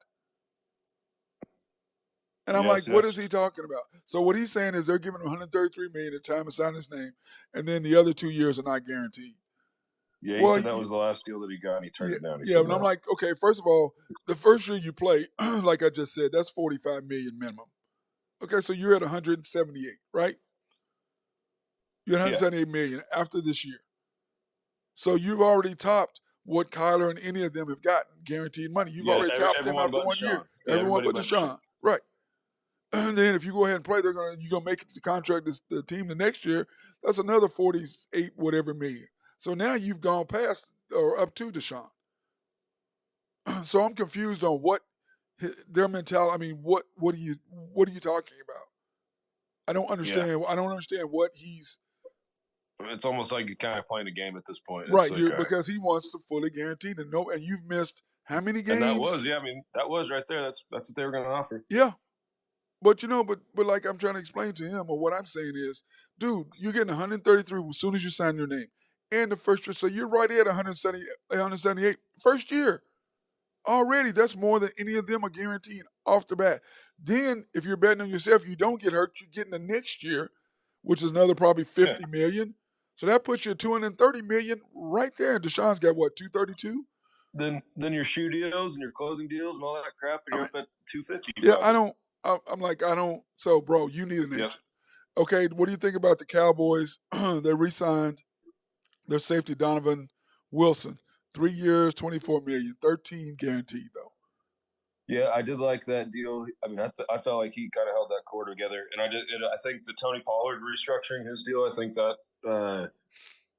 And I'm what is he talking about? So what he's saying is they're giving him 133 million at the time of signing his name, and then the other 2 years are not guaranteed. Yeah, he said that was the last deal that he got, and he turned it down. And I'm like, okay, first of all, the first year you play, like I just said, that's 45 million minimum. Okay, so you're at 178, right? You're at 178 million after this year. So you've already topped what Kyler and any of them have gotten guaranteed money. You've already topped them after 1 year. Everyone but Deshaun. Right. And then if you go ahead and play, you're gonna make it to the contract the team the next year. That's another 48 whatever million. So now you've gone past or up to Deshaun. So I'm confused on what their mentality. I mean, what are you talking about? I don't understand. Yeah. I don't understand what he's. It's almost like you're kind of playing a game at this point. Right, because he wants to fully guarantee and you've missed how many games? And that was right there. That's what they were going to offer. Yeah. But but like I'm trying to explain to him, or what I'm saying is, dude, you're getting 133 as soon as you sign your name. And the first year, so you're right at 178 first year. Already, that's more than any of them are guaranteed off the bat. Then, if you're betting on yourself, you don't get hurt, you're getting the next year, which is another probably 50 million. So that puts you at 230 million right there. And Deshaun's got what, 232? Then your shoe deals and your clothing deals and all that crap, and you're up at 250. Yeah, I don't. So, bro, you need an agent. Okay, what do you think about the Cowboys? They re-signed their safety, Donovan Wilson. 3 years, $24 million, 13 guaranteed though. Yeah, I did like that deal. I mean, I felt like he kind of held that core together, and I think the Tony Pollard restructuring his deal, I think that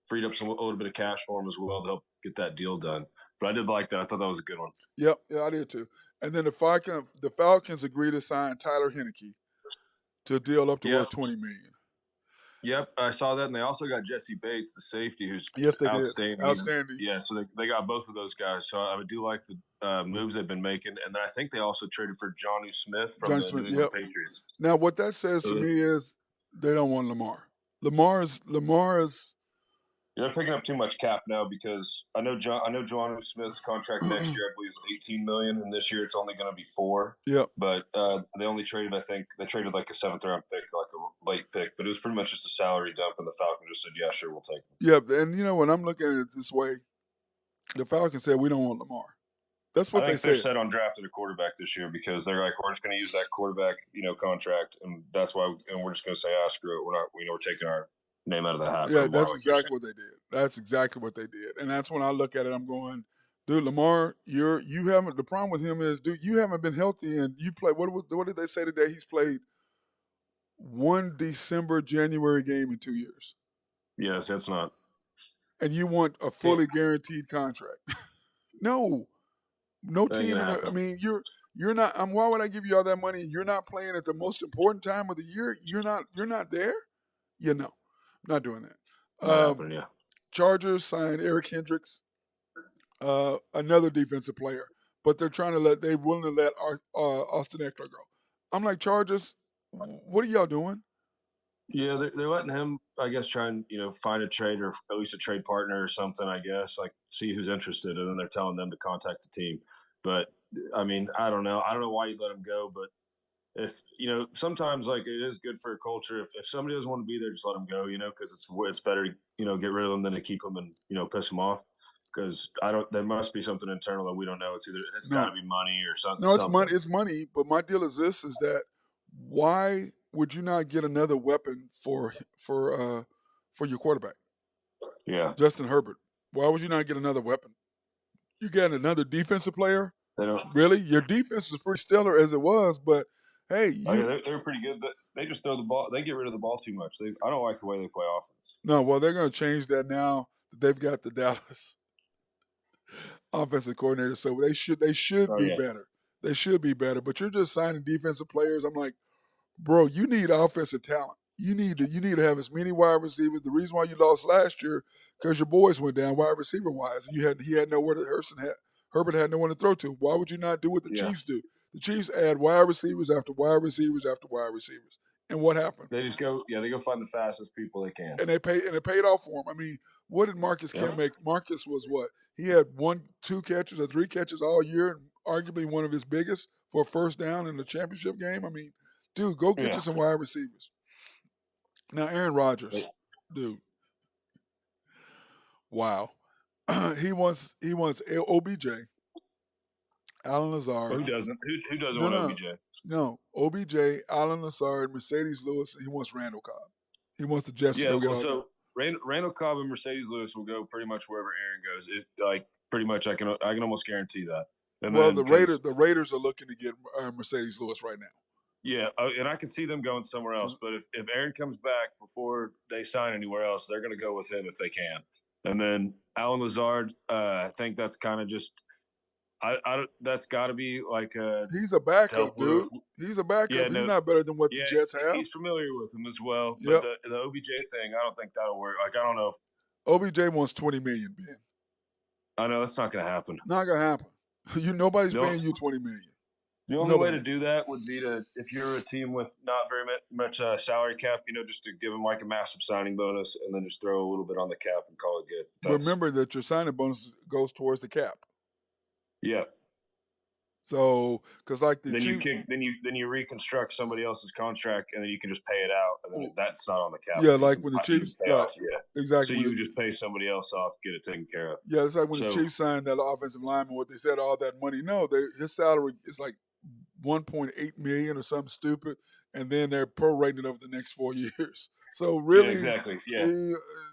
freed up a little bit of cash for him as well to help get that deal done. But I did like that. I thought that was a good one. Yep, yeah, I did too. And then the Falcons agreed to sign Tyler Heineke to a deal up to worth $20 million. Yep, I saw that, and they also got Jesse Bates, the safety, who's outstanding. Outstanding. Yeah, so they got both of those guys. So I do like the moves they've been making, and then I think they also traded for Jonnu Smith from the New England Patriots. Now, what that says to me is they don't want Lamar. Lamar is. They're picking up too much cap now because I know Jonnu Smith's contract next year I believe is $18 million, and this year it's only going to be $4 million. Yeah, but they only traded. I think they traded like a 7th round pick, like a late pick, but it was pretty much just a salary dump, and the Falcons just said, "Yeah, sure, we'll take him." Yeah, and when I'm looking at it this way, the Falcons said we don't want Lamar. That's what they said. They're set on drafting a quarterback this year because they're like, we're just going to use that quarterback, contract, and that's why, and we're just going to say, screw it, we're taking our name out of the hat. Yeah, that's exactly what they did. That's exactly what they did, and that's when I look at it, I'm going, dude, Lamar, you haven't. The problem with him is, dude, you haven't been healthy, and you play. What did they say today? He's played one January game in 2 years. Yes, that's not. And you want a fully guaranteed contract? No team. I mean, you're not. Why would I give you all that money? You're not playing at the most important time of the year. You're not there. No, I'm not doing that. Yeah. Chargers signed Eric Hendricks, another defensive player, but they're willing to let Austin Eckler go. I'm like, Chargers, what are y'all doing? Yeah, they're letting him, I guess, try and find a trade or at least a trade partner or something. I guess, like, see who's interested, and then they're telling them to contact the team. But I mean, I don't know why you let him go, but if sometimes like it is good for a culture. If somebody doesn't want to be there, just let them go. Because it's better to get rid of them than to keep them and piss them off. Because there must be something internal that we don't know. It's got to be money or something. No, it's money. It's money. But my deal is this: is that why would you not get another weapon for your quarterback? Yeah, Justin Herbert. Why would you not get another weapon? You got another defensive player. They don't really. Your defense was pretty stellar as it was, but hey, they're pretty good. They just throw the ball. They get rid of the ball too much. I don't like the way they play offense. No, well, they're going to change that now that they've got the Dallas offensive coordinator. So they should be better. They should be better. But you're just signing defensive players. I'm like, bro, you need offensive talent. You need to have as many wide receivers. The reason why you lost last year because your boys went down wide receiver wise, and he had nowhere to Herbert had no one to throw to. Why would you not do what the Chiefs do? The Chiefs add wide receivers after wide receivers after wide receivers. And what happened? They just go, they go find the fastest people they can. And it paid off for them. I mean, what did Marcus Kemp make? Marcus was what? He had 1, 2 catches or 3 catches all year, and arguably one of his biggest for a first down in the championship game. I mean, dude, go get you some wide receivers. Now, Aaron Rodgers, dude, wow. he wants OBJ, Allen Lazard. Who doesn't? Who doesn't want OBJ? No, OBJ, Allen Lazard, Mercedes Lewis, and he wants Randall Cobb. He wants the Jets to go get all Randall Cobb and Mercedes Lewis will go pretty much wherever Aaron goes. Pretty much, I can almost guarantee that. And the Raiders are looking to get Mercedes Lewis right now. Yeah, and I can see them going somewhere else. But if Aaron comes back before they sign anywhere else, they're going to go with him if they can. And then Allen Lazard, I think that's kind of just that's got to be like he's a backup, dude. He's a backup. Yeah, he's not better than what the Jets have. He's familiar with him as well. But the OBJ thing, I don't think that'll work. Like, I don't know if OBJ wants $20 million, Ben. I know that's not going to happen. Not going to happen. Nobody's paying you $20 million. The only way to do that would be if you're a team with not very much salary cap, just to give them like a massive signing bonus and then just throw a little bit on the cap and call it good. Remember that your signing bonus goes towards the cap. Yeah. So, because like the then you reconstruct somebody else's contract and then you can just pay it out and then that's not on the cap. Yeah, like when the Chiefs, exactly. So you just pay somebody else off, get it taken care of. Yeah, it's like when the Chiefs signed that offensive lineman. What they said, all that money. No, his salary is like 1.8 million or something stupid, and then they're prorating it over the next 4 years. So Yeah, really, exactly. Yeah.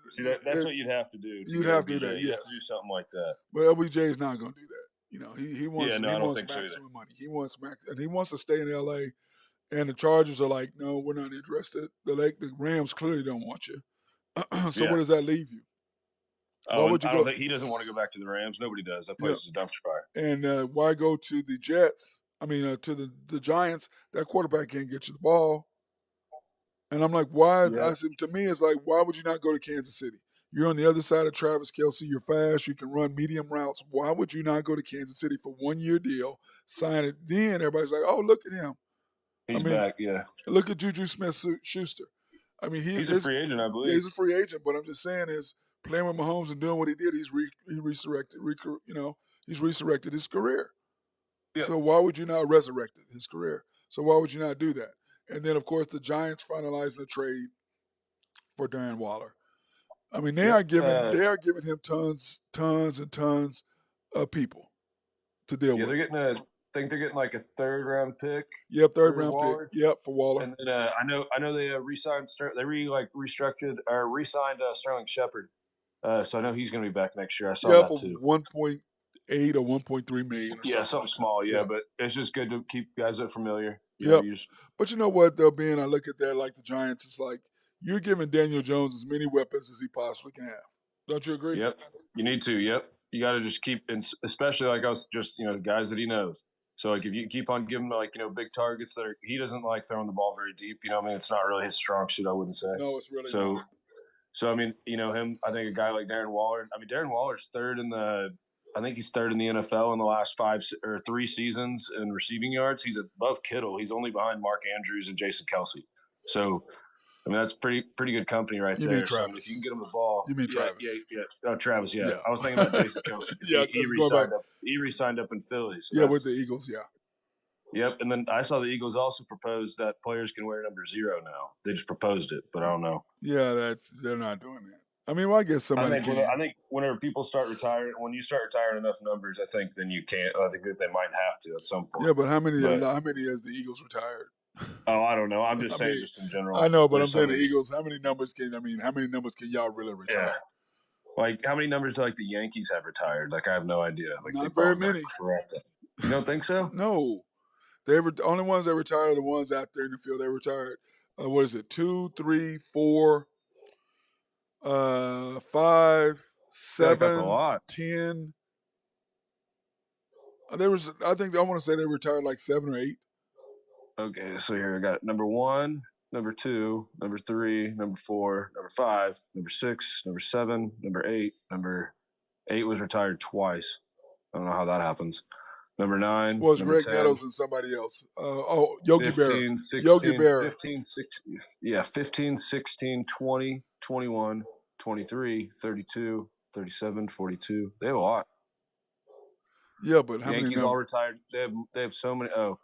See, that's what you'd have to do to you'd get have to do OBJ. that. You have to do Yes, something like that. but LBJ is not going to do that. He Yeah, wants no, I don't think so either. maximum money. He wants and he wants to stay in LA. And the Chargers are like, no, we're not interested. The Rams clearly don't want you. So Yeah. where does that leave you? Why Oh, would you I go? don't think he doesn't want to go back to the Rams. Nobody does. That place is a dumpster fire. And why go to the Jets? I mean, to the Giants. That quarterback can't get you the ball. And I'm like, why? Yeah. To me, it's like, why would you not go to Kansas City? You're on the other side of Travis Kelce. You're fast. You can run medium routes. Why would you not go to Kansas City for 1 year deal, sign it? Then everybody's like, oh, look at him. He's back, yeah. Look at Juju Smith-Schuster. I mean, he's a free agent, I believe. Yeah, he's a free agent. But I'm just saying, is playing with Mahomes and doing what he did, he's resurrected his career. Yep. So why would you not resurrect his career? So why would you not do that? And then, of course, the Giants finalizing the trade for Darren Waller. I mean, they are giving him tons and tons of people to deal with. I think they're getting like a third-round pick. Yep, third-round pick. Yep, for Waller. And then I know they re-signed restructured or re-signed Sterling Shepard. So I know he's going to be back next year. I saw that too. 1.8 or 1.3 million. Or something small. Yeah, but it's just good to keep guys that are familiar. But you know what, though, Ben, I look at that like the Giants. It's like you're giving Daniel Jones as many weapons as he possibly can have. Don't you agree? Yep, you need to. Yep, you got to just keep, especially like us, just guys that he knows. So like if you keep on giving big targets he doesn't like throwing the ball very deep. I mean, it's not really his strong suit. I wouldn't say. No, it's really so. Not. So I mean, him. I think a guy like Darren Waller. I mean, Darren Waller's I think he's third in the NFL in the last 3 seasons in receiving yards. He's above Kittle. He's only behind Mark Andrews and Jason Kelce. So, I mean, that's pretty good company right there. You mean Travis? So, if you can get him the ball. You mean Travis? Yeah. Oh, Travis. Yeah. I was thinking about Jason Kelce. He re-signed up in Philly. So with the Eagles. Yeah. Yep. And then I saw the Eagles also propose that players can wear number 0 now. They just proposed it, but I don't know. Yeah, they're not doing that. I mean, well, I guess somebody can. I think whenever people start retiring, when you start retiring enough numbers, I think then you can't. I think that they might have to at some point. Yeah, but how many has the Eagles retired? Oh, I don't know. I'm just saying, just in general. I know, but I'm saying the Eagles. How many numbers can y'all really retire? Yeah. Like, how many numbers do the Yankees have retired? Like, I have no idea. Like, not very many. Correct. You don't think so? No. The only ones that retired are the ones out there in the field. They retired. What is it? 2, 3, 4, 5, 7, that's a lot. 10. I want to say they retired like 7 or 8. Okay, so here I got number 1, number 2, number 3, number 4, number 5, number 6, number 7, number 8. Number 8 was retired twice. I don't know how that happens. Number 9 was Greg 10, Nettles and somebody else. Yogi 15, Berra. 16, Yogi Berra. 15, 16, 20, 21, 23, 32, 37, 42. They have a lot. Yeah, but how many Yankees all retired. They have so many. Oh,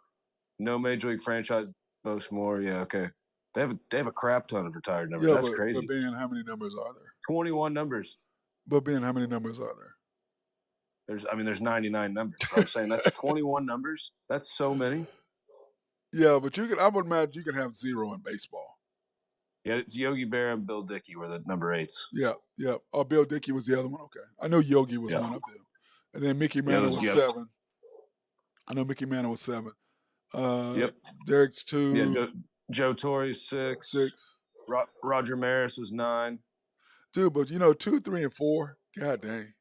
no major league franchise boasts more. Yeah, okay. They have a crap ton of retired numbers. Yeah, that's crazy. But Ben, how many numbers are there? 21 numbers. But Ben, how many numbers are there? There's 99 numbers. I'm saying that's 21 numbers. That's so many. Yeah, but I would imagine you can have 0 in baseball. Yeah, it's Yogi Berra and Bill Dickey were the number 8s. Yeah. Oh, Bill Dickey was the other one. Okay, I know Yogi was one of them, and then Mickey Mantle was 7. I know Mickey Mantle was 7. Derek's 2. Yeah, Joe Torre's 6. Roger Maris was 9. Dude, but 2, 3, and 4. God dang.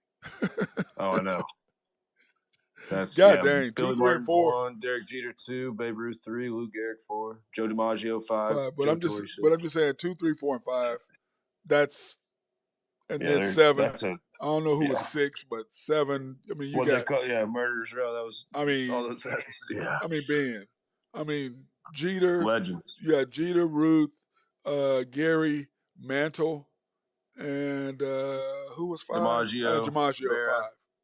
Oh, I know. That's dang. 2, Billy 3, and 4. 1, Derek Jeter 2, Babe Ruth 3, Lou Gehrig 4, Joe DiMaggio 5. But I'm just saying 2, 3, 4, and 5. That's then 7. I don't know who was 6, but 7. I mean, you got Murderers Row. That was. I mean, all those, I mean Ben. I mean Jeter. Legends. You got Jeter, Ruth, Gary, Mantle, and who was 5? DiMaggio. DiMaggio 5.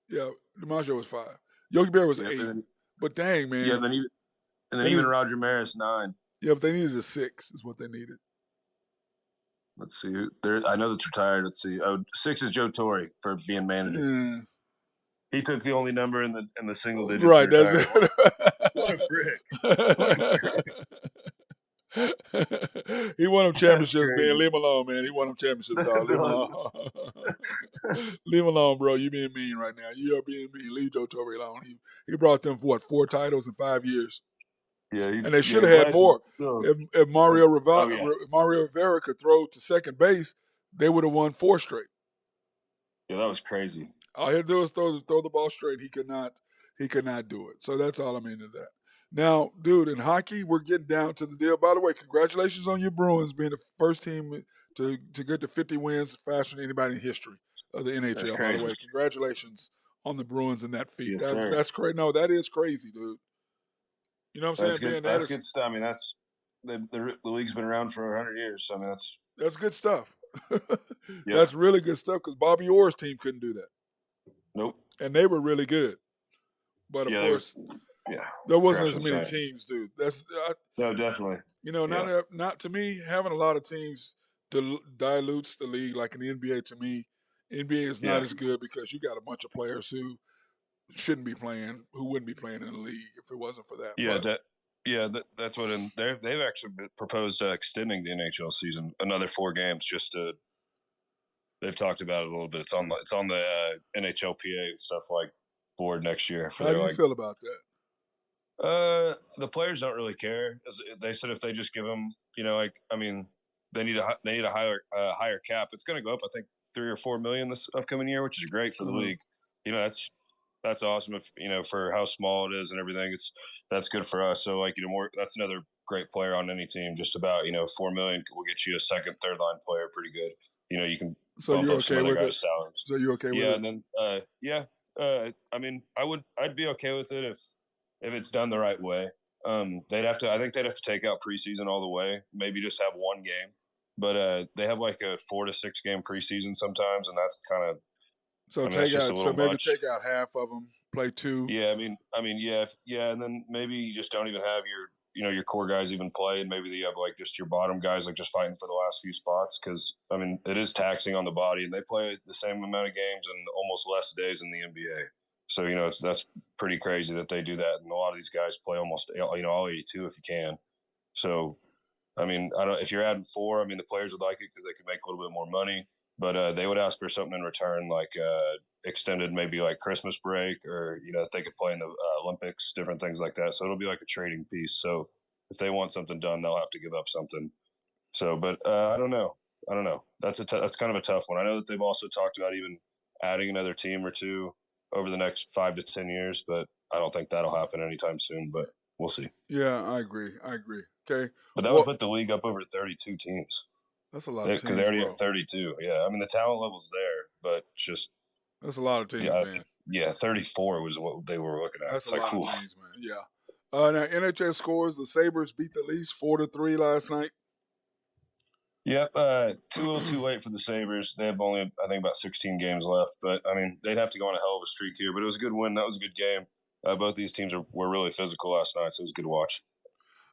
Yeah, DiMaggio was 5. Yogi Berra was 8. But dang, man. Yeah, then even Roger Maris 9. Yeah, but they needed a 6 is what they needed. Let's see. I know that's retired. Let's see. 6 is Joe Torre for being manager. Yeah. He took the only number in the single digits. Right. That's it. What a prick. What a prick. He won them championships, man. crazy. Leave him alone, man. He won them championships, dog. Leave him alone. Leave him alone, bro. You being mean right now. You are being mean. Leave Joe Torre alone. He brought them for 4 titles in 5 years. Yeah, And they should have had more. If Mario Rivera could throw to second base, they would have won 4 straight. Yeah, that was crazy. All he had to do was throw the ball straight. He could not do it. So that's all I mean to that. Now, dude, in hockey, we're getting down to the deal. By the way, congratulations on your Bruins being the first team to get to 50 wins faster than anybody in history of the NHL. By the way, congratulations on the Bruins and that feat. Yes, That's crazy. No, that is crazy, dude. You know what I'm saying, man? That's good stuff. I mean, that's the league's been around for 100 years. So I mean, that's good stuff. That's really good stuff because Bobby Orr's team couldn't do that. Nope. And they were really good. But of course, there wasn't as many teams, dude. No, definitely. You know, not to me, having a lot of teams dilutes the league. Like in the NBA, to me, NBA is not as good because you got a bunch of players who shouldn't be playing, who wouldn't be playing in the league if it wasn't for that. Yeah, that's what they've actually proposed extending the NHL season another 4 games. They've talked about it a little bit. It's on the NHLPA stuff like board next year. How do you feel about that? The players don't really care. They said if they just give them, they need a higher cap. It's going to go up, I think, 3 or 4 million this upcoming year, which is great for the league. You know, that's awesome. If for how small it is and everything, that's good for us. So that's another great player on any team. Just about 4 million will get you a second, third line player, pretty good. You can. So you're okay with it? Salaries. So you're okay with it? Yeah, and then I'd be okay with it if it's done the right way. I think they'd have to take out preseason all the way. Maybe just have 1 game, but they have like a 4 to 6 game preseason sometimes, and that's kind of. Take out half of them, play 2. Yeah, and then maybe you just don't even have your core guys even play, and maybe you have like just your bottom guys like just fighting for the last few spots because it is taxing on the body, and they play the same amount of games and almost less days in the NBA. So that's pretty crazy that they do that, and a lot of these guys play almost all 82 if you can. So if you're adding 4, the players would like it because they could make a little bit more money. But they would ask for something in return, like extended maybe like Christmas break or, if they could play in the Olympics, different things like that. So it'll be like a trading piece. So if they want something done, they'll have to give up something. So, but I don't know. That's kind of a tough one. I know that they've also talked about even adding another team or 2 over the next 5 to 10 years, but I don't think that'll happen anytime soon, but we'll see. Yeah, I agree. Okay. But that would put the league up over 32 teams. That's a lot of teams, because they already have 32. Yeah, the talent level's there, but just that's a lot of teams, man. Yeah, 34 was what they were looking at. That's a lot of teams, man. Yeah. Now NHL scores: the Sabres beat the Leafs 4-3 last night. Yep, too little, too late for the Sabres. They have only, I think, about 16 games left, but they'd have to go on a hell of a streak here. But it was a good win. That was a good game. Both these teams were really physical last night, so it was good to watch.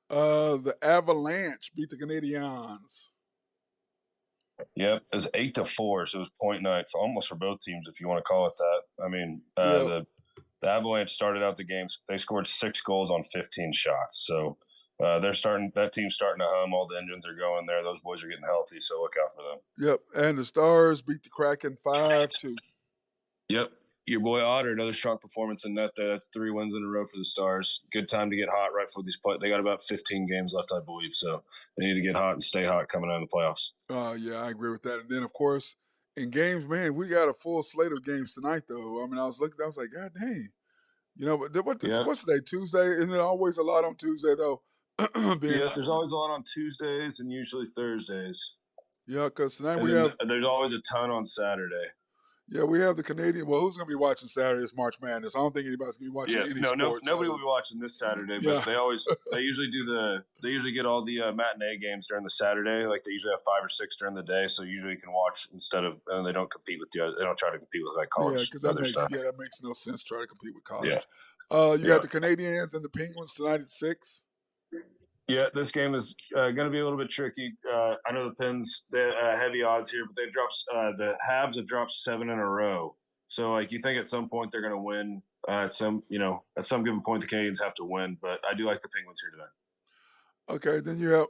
The Avalanche beat the Canadiens. Yep, it was 8-4, so it was point night for both teams, if you want to call it that. The Avalanche started out the games. They scored 6 goals on 15 shots, so that team's starting to hum. All the engines are going there. Those boys are getting healthy, so look out for them. Yep, and the Stars beat the Kraken 5-2. Yep, your boy Otter, another strong performance in net there. That's 3 wins in a row for the Stars. Good time to get hot right for these play. They got about 15 games left, I believe, so they need to get hot and stay hot coming out of the playoffs. Yeah, I agree with that. And then, of course, in games, man, we got a full slate of games tonight, though. I was looking, I was like, God dang. What's today, Tuesday? Isn't there always a lot on Tuesday, though? There's always a lot on Tuesdays and usually Thursdays. Yeah, because tonight there's always a ton on Saturday. Yeah, we have the Canadian. Well, who's going to be watching Saturday is March Madness. I don't think anybody's going to be watching any sports. Nobody will be watching this Saturday, but they usually get all the matinee games during the Saturday. Like they usually have 5 or 6 during the day, so usually you can watch and they don't compete with they don't try to compete with like college. Yeah, because that makes no sense to try to compete with college. Yeah. You got the Canadians and the Penguins tonight at 6. Yeah, this game is going to be a little bit tricky. I know the Pens, they're heavy odds here, but the Habs have dropped 7 in a row. So like you think at some point they're going to win. At some given point the Canadians have to win, but I do like the Penguins here today. Okay, then you have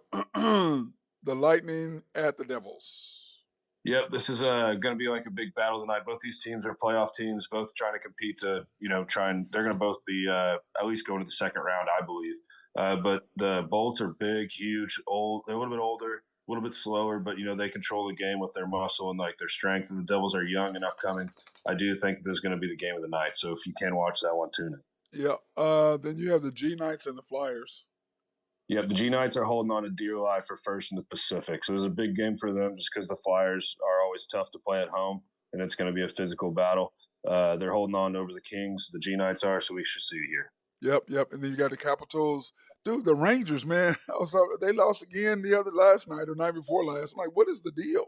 the Lightning at the Devils. Yep, this is going to be like a big battle tonight. Both these teams are playoff teams, both trying to compete to, they're going to both be at least going to the second round, I believe. But the Bolts are big, huge, old. They're a little bit older, a little bit slower, but they control the game with their muscle and like their strength. And the Devils are young and upcoming. I do think this is going to be the game of the night. So if you can watch that one, tune in. Yeah. Then you have the G Knights and the Flyers. Yeah, the G Knights are holding on to dear life for first in the Pacific. So it was a big game for them just because the Flyers are always tough to play at home, and it's going to be a physical battle. They're holding on over the Kings. The G Knights are, so we should see it here. Yep. And then you got the Capitals. Dude, the Rangers, man. They lost again last night or night before last. I'm like, what is the deal?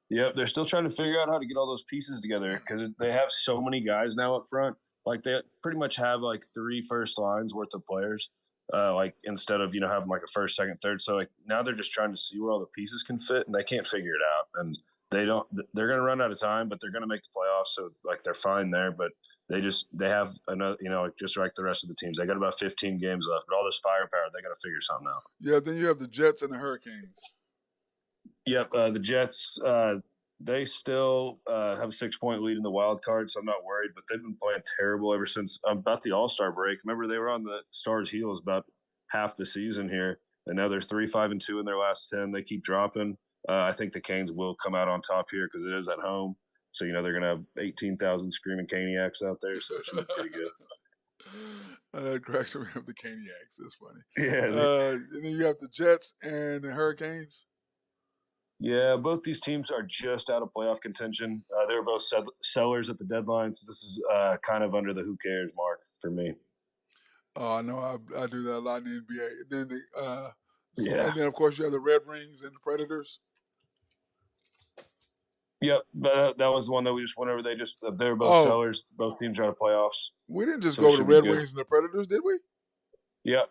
Yep, they're still trying to figure out how to get all those pieces together because they have so many guys now up front. Like they pretty much have like 3 first lines worth of players. Like instead of having like a first, second, third. So like now they're just trying to see where all the pieces can fit, and they can't figure it out. And they don't. They're going to run out of time, but they're going to make the playoffs. So like they're fine there, but they have another just like the rest of the teams. They got about 15 games left, but all this firepower, they got to figure something out. Yeah. Then you have the Jets and the Hurricanes. Yep, the Jets. They still have a 6-point lead in the wild card, so I'm not worried. But they've been playing terrible ever since about the All-Star break. Remember, they were on the Stars' heels about half the season here, and now they're 3-5-2 in their last 10. They keep dropping. I think the Canes will come out on top here because it is at home. So they're going to have 18,000 screaming Caniacs out there, so it should be pretty good. That cracks me up, the Caniacs. That's funny. Yeah. And then you have the Jets and the Hurricanes. Yeah, both these teams are just out of playoff contention. They were both sellers at the deadline, so this is kind of under the who cares mark for me. Oh, I know. I do that a lot in the NBA. Then Yeah. And then of course you have the Red Wings and the Predators. Yep, but that was the one that we just went over. They were both sellers. Both teams are out of playoffs. We didn't just go to the Red Wings and the Predators, did we? Yep.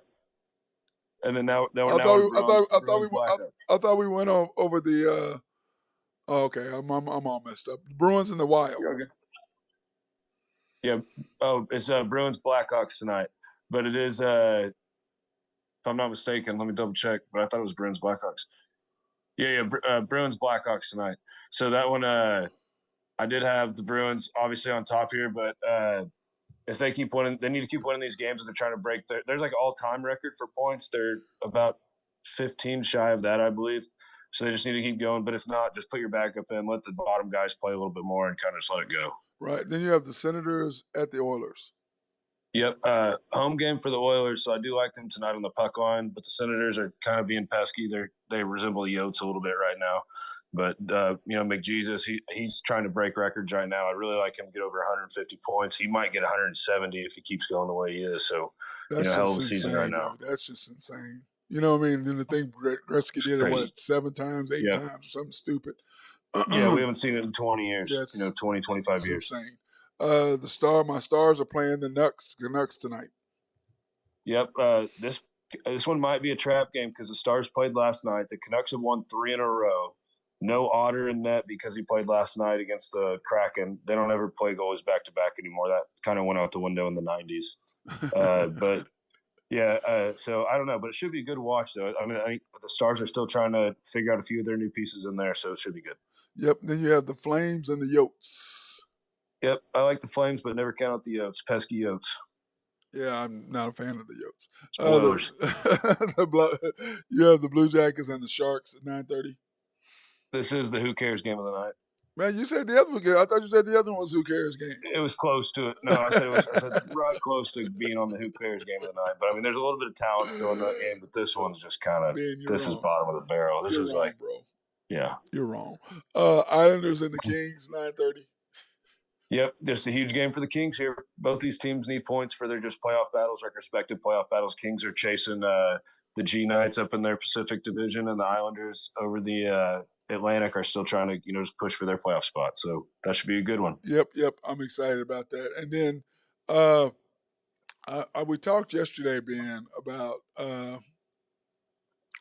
And then now I thought we went over the. Okay, I'm all messed up. Bruins and the Wild. Okay. Yeah. Oh, it's Bruins Blackhawks tonight, but it is. If I'm not mistaken, let me double check. But I thought it was Bruins Blackhawks. Yeah. Bruins Blackhawks tonight. So that one, I did have the Bruins obviously on top here, but if they keep winning, they need to keep winning these games as they're trying to break there's like all-time record for points. They're about 15 shy of that, I believe. So they just need to keep going. But if not, just put your backup in, let the bottom guys play a little bit more, and kind of just let it go. Right. Then you have the Senators at the Oilers. Yep. Home game for the Oilers, so I do like them tonight on the puck line. But the Senators are kind of being pesky. They resemble the Yotes a little bit right now. But McJesus, he's trying to break records right now. I really like him to get over 150 points. He might get 170 if he keeps going the way he is. So that's hell of a season right now. Dude. That's just insane. You know what I mean? Then the thing Gretzky did it 7 times, 8 times, or something stupid. Yeah, we haven't seen it in 20 years. 20, 25 years. Insane. My Stars are playing the Canucks tonight. Yep. This one might be a trap game because the Stars played last night. The Canucks have won 3 in a row. No Otter in net because he played last night against the Kraken. They don't ever play goalies back-to-back anymore. That kind of went out the window in the 90s. But, yeah, so I don't know. But it should be a good watch, though. I mean, I think the Stars are still trying to figure out a few of their new pieces in there, so it should be good. Yep. Then you have the Flames and the Yotes. Yep. I like the Flames, but never count out the Yotes. Pesky Yotes. Yeah, I'm not a fan of the Yotes. You have the Blue Jackets and the Sharks at 9:30. This is the Who Cares game of the night. Man, you said the other one. I thought you said the other one was Who Cares game. It was close to it. No, I said right close to being on the Who Cares game of the night. But I mean, there's a little bit of talent still in that game, but this one's just kind of is bottom of the barrel. This is wrong, bro. Yeah, you're wrong. Islanders and the Kings 9:30. Yep, just a huge game for the Kings here. Both these teams need points for their just playoff battles, like respective playoff battles. Kings are chasing the G Knights up in their Pacific Division, and the Islanders over the Atlantic are still trying to just push for their playoff spot. So that should be a good one. Yep. I'm excited about that. And then we talked yesterday, Ben, about the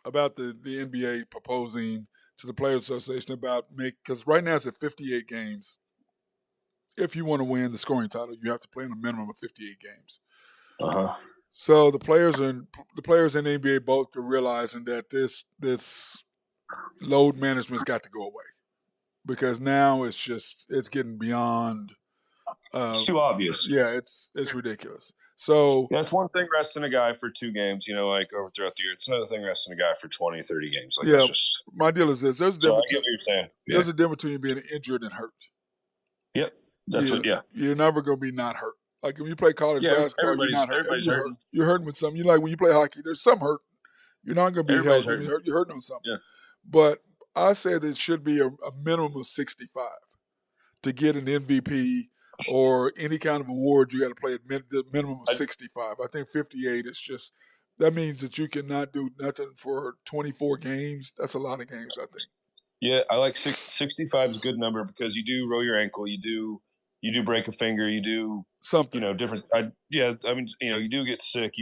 NBA proposing to the Players Association about because right now it's at 58 games. if you want to win the scoring title, you have to play in a minimum of 58 games. Uh-huh. So the players in the NBA both are realizing that this load management's got to go away because now it's getting beyond. It's too obvious. Yeah, it's ridiculous. So yeah, it's one thing resting a guy for 2 games, like over throughout the year. It's another thing resting a guy for 20, 30 games. Like, yeah, it's just. my deal is this: there's a So I difference. get what you're saying. There's a difference between being injured and hurt. Yep, that's what. Yeah, you're never gonna be not hurt. Like when you play college basketball, you're not hurt. Everybody's hurting. You're hurting with something. You like when you play hockey, there's some hurt. You're not gonna be Everybody's healthy. You're hurting on something. Yeah. But I said it should be a minimum of 65 to get an MVP or any kind of award. You got to play at the minimum of 65. I think 58 is just that means that you cannot do nothing for 24 games. That's a lot of games, I think. Yeah, I like 65 is a good number because you do roll your ankle, you do break a finger, you do something, different. You do get sick.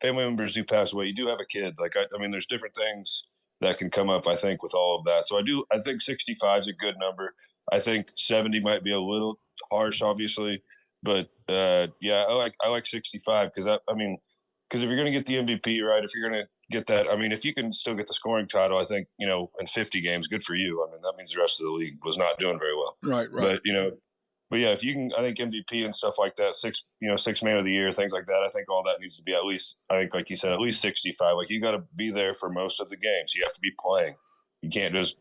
Family members do pass away. You do have a kid. Like there's different things that can come up. I think with all of that. So I think 65 is a good number. I think 70 might be a little harsh, obviously, but yeah, I like 65 because because if you're going to get the MVP, right, if you're going to get that, if you can still get the scoring title, I think, in 50 games, good for you. That means the rest of the league was not doing very well. Right. But yeah, if you can, I think MVP and stuff like that, 6 man of the year, things like that, I think all that needs to be at least, I think, like you said, at least 65. Like, you got to be there for most of the games. You have to be playing. You can't just,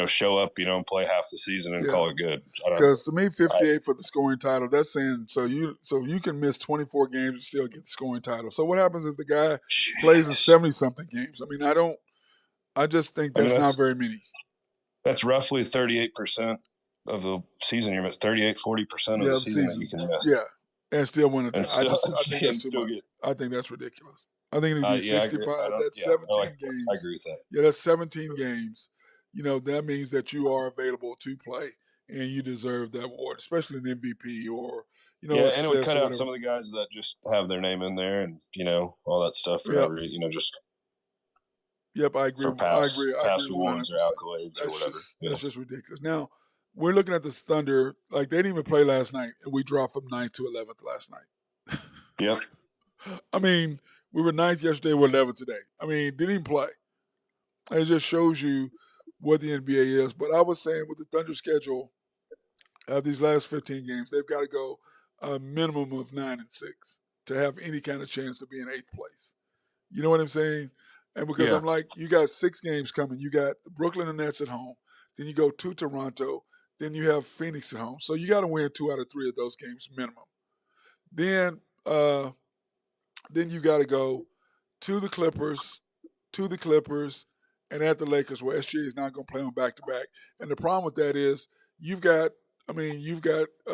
show up, and play half the season and call it good. Because to me, 58 for the scoring title, that's saying so you can miss 24 games and still get the scoring title. So what happens if the guy plays in 70-something games? I just think that's not very many. That's roughly 38% of the season. You're missing 40% of the season that you can miss. Yeah, and still win it. I think that's too much. Good. I think that's ridiculous. I think it would be 65. That's 17 games. I agree with that. Yeah, that's 17 games. That means that you are available to play and you deserve that award, especially an MVP or, and it would cut out some of the guys that just have their name in there and, all that stuff for just. Yep, I agree. Past awards or accolades or whatever. That's just ridiculous. Now, we're looking at the Thunder. Like, they didn't even play last night, and we dropped from 9th to 11th last night. Yep. We were 9th yesterday, we're 11th today. Didn't even play. And it just shows you what the NBA is. But I was saying with the Thunder schedule, these last 15 games, they've got to go a minimum of 9-6 to have any kind of chance to be in 8th place. You know what I'm saying? And because I'm like, you got 6 games coming. You got the Brooklyn Nets at home. Then you go to Toronto. Then you have Phoenix at home. So you got to win 2 out of 3 of those games minimum. Then you got to go to the Clippers, and at the Lakers, where SGA is not going to play on back-to-back. And the problem with that is you've got the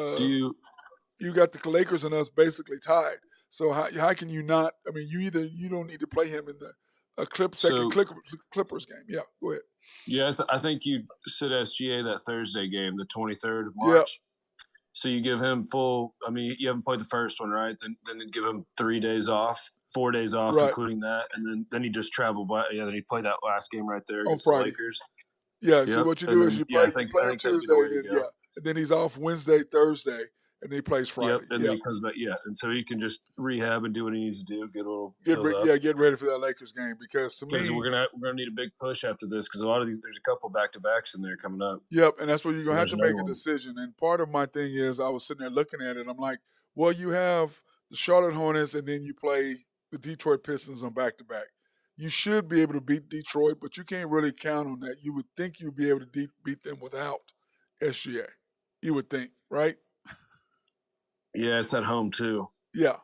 Lakers and us basically tied. So how can you not? You don't need to play him in the Clippers game. Yeah, go ahead. Yeah, I think you sit SGA that Thursday game, the 23rd of March. Yep. So you give him full. You haven't played the first one, right? Then you give him 3 days off, 4 days off, including that, and then he just traveled by. Yeah, then he played that last game right there against the Lakers. Yeah. Yep. So what you do is you play him Tuesday, and then he's off Wednesday, Thursday. And he plays Friday. Yep, and then he comes back. Yeah, and so he can just rehab and do what he needs to do. Get ready for that Lakers game because to me, we're gonna need a big push after this because a lot of there's a couple back-to-backs in there coming up. Yep, and that's where you're gonna have to make a decision. And part of my thing is I was sitting there looking at it. I'm like, well, you have the Charlotte Hornets, and then you play the Detroit Pistons on back-to-back. You should be able to beat Detroit, but you can't really count on that. You would think you'd be able to beat them without SGA. You would think, right? Yeah, it's at home too. Yeah.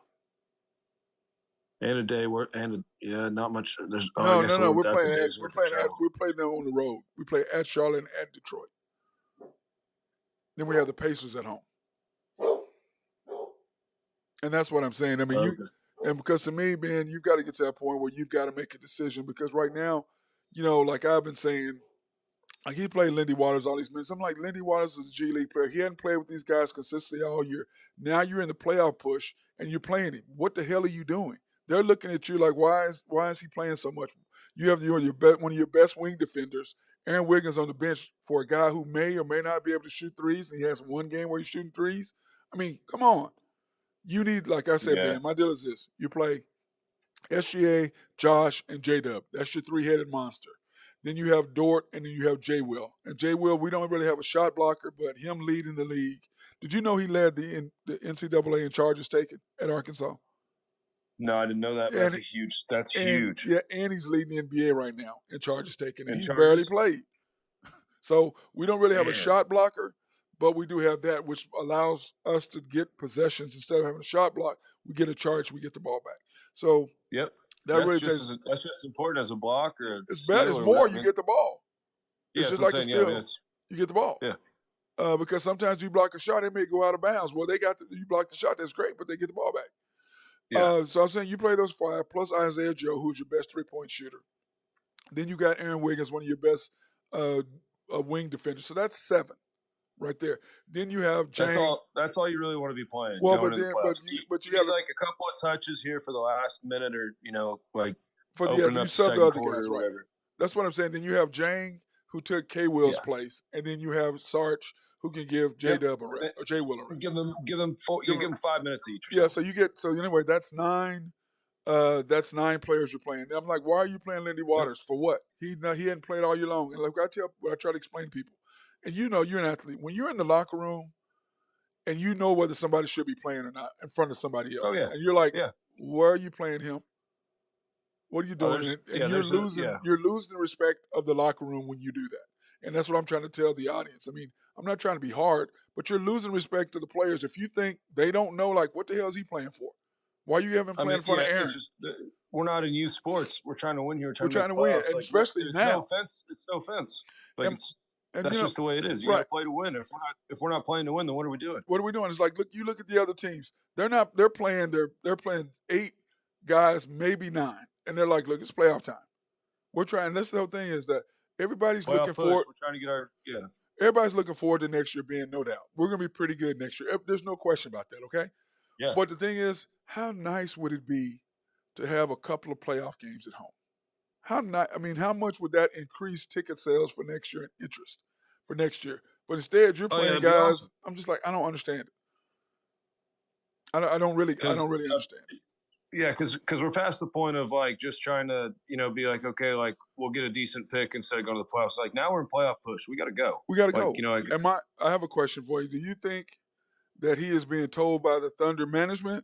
And a day where not much. There's no. We're playing them on the road. We play at Charlotte and at Detroit. Then we have the Pacers at home. And that's what I'm saying. And because to me, man, you've got to get to that point where you've got to make a decision because right now, like I've been saying, like he played Lindy Waters all these minutes. I'm like, Lindy Waters is a G League player. He hadn't played with these guys consistently all year. Now you're in the playoff push and you're playing him. What the hell are you doing? They're looking at you like, why is he playing so much? You have one of your best wing defenders, Aaron Wiggins on the bench for a guy who may or may not be able to shoot threes, and he has one game where he's shooting threes. I mean, come on. You need, like I said, Yeah. Ben, my deal is this. You play SGA, Josh, and J-Dub. That's your three-headed monster. Then you have Dort, and then you have J. Will. And J. Will, we don't really have a shot blocker, but him leading the league. Did you know he led the NCAA in charges taken at Arkansas? No, I didn't know that. That's huge. That's huge. Yeah, and he's leading the NBA right now in charges taken, and In he's charges? barely played. So we don't really have a Man. shot blocker, but we do have that, which allows us to get possessions instead of having a shot block. We get a charge, we get the ball back. So Yep. that really takes. That's just as important as a block or It's better. It's more. You get the ball. Yeah, It's just that's like what a I'm saying. steal. Yeah, it's, You get the ball. Yeah. Because sometimes you block a shot, it may go out of bounds. Well, you block the shot, that's great, but they get the ball back. Yeah. So I'm saying you play those five plus Isaiah Joe, who's your best 3-point shooter. Then you got Aaron Wiggins, one of your best wing defenders. So that's 7 right there. Then you have Jang. That's all you really want to be playing. Well, going but into the then playoffs. but you need got like a couple of touches here for the last minute, or like for open you up sub second the other quarter guys, or right? whatever. That's what I'm saying. Then you have Jang, who took K. Will's place, and then you have Sarge, who can give J. Dub a rest, or J. Will a rest. Give them 5 minutes each. Yeah, so you get anyway. That's 9. That's 9 players you're playing. And I'm like, why are you playing Lindy Waters for what? He hadn't played all year long. And like I try to explain to people, and you're an athlete. When you're in the locker room, and you know whether somebody should be playing or not in front of somebody else, and you're like, where are you playing him? What are you doing? And you're losing. You're losing the respect of the locker room when you do that. And that's what I'm trying to tell the audience. I mean, I'm not trying to be hard, but you're losing respect to the players if you think they don't know, like, what the hell is he playing for? Why you haven't playing in front of Aaron? We're not in youth sports. We're trying to win here. We're trying to win, and especially now. It's no offense. Like and that's just the way it is. You got to play to win. If we're not playing to win, then what are we doing? What are we doing? It's like, look at the other teams. They're playing 8 guys, maybe 9, and they're like, look, it's playoff time. We're trying. That's the whole thing is that everybody's looking forward. We're trying to get Everybody's looking forward to next year being, no doubt. We're going to be pretty good next year. There's no question about that, okay? Yeah. But the thing is, how nice would it be to have a couple of playoff games at home? How much would that increase ticket sales for next year and interest for next year? But instead, you're playing guys. Awesome. I'm just like, I don't understand it. I don't really understand it. Yeah, because we're past the point of like just trying to be like, okay, like we'll get a decent pick instead of going to the playoffs. Like now we're in playoff push. We got to go. We got to go. I have a question for you. Do you think that he is being told by the Thunder management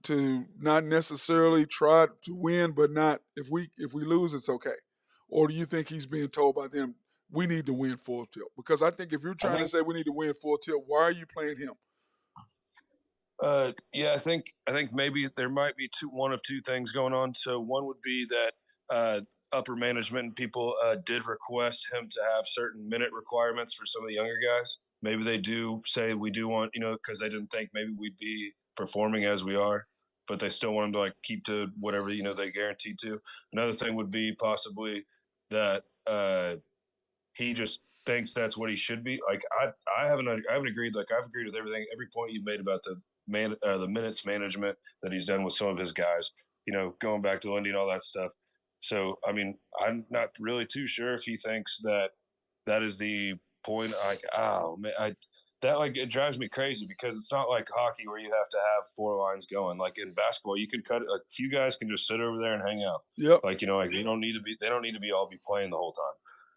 to not necessarily try to win, but not if we lose, it's okay? Or do you think he's being told by them, we need to win full tilt? Because I think if you're trying to say we need to win full tilt, why are you playing him? I think maybe there might be one of two things going on. So one would be that upper management and people did request him to have certain minute requirements for some of the younger guys. Maybe they do say we do want, because they didn't think maybe we'd be performing as we are, but they still want him to like keep to whatever they guaranteed to. Another thing would be possibly that he just thinks that's what he should be. Like I haven't agreed. Like I've agreed with everything, every point you made about the minutes management that he's done with some of his guys. Going back to Lindy and all that stuff. So I mean, I'm not really too sure if he thinks that is the point. Like, oh man, it drives me crazy because it's not like hockey where you have to have 4 lines going. Like in basketball, you can cut it. A few guys can just sit over there and hang out. Yep. Like they don't need to be all playing the whole time.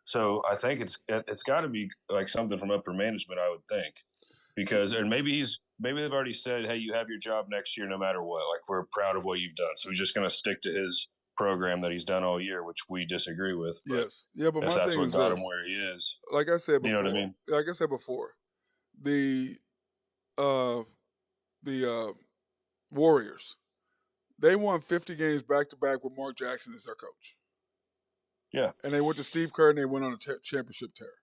So I think it's got to be like something from upper management, I would think, because maybe they've already said, hey, you have your job next year no matter what. Like we're proud of what you've done, so he's just going to stick to his program that he's done all year, which we disagree with. Yes, yeah, but my that's thing what is got this. him where he is. Like I said before, you know what I mean? Like I said before, the Warriors, they won 50 games back to back with Mark Jackson as their coach. Yeah, and they went to Steve Kerr and they went on a championship tear.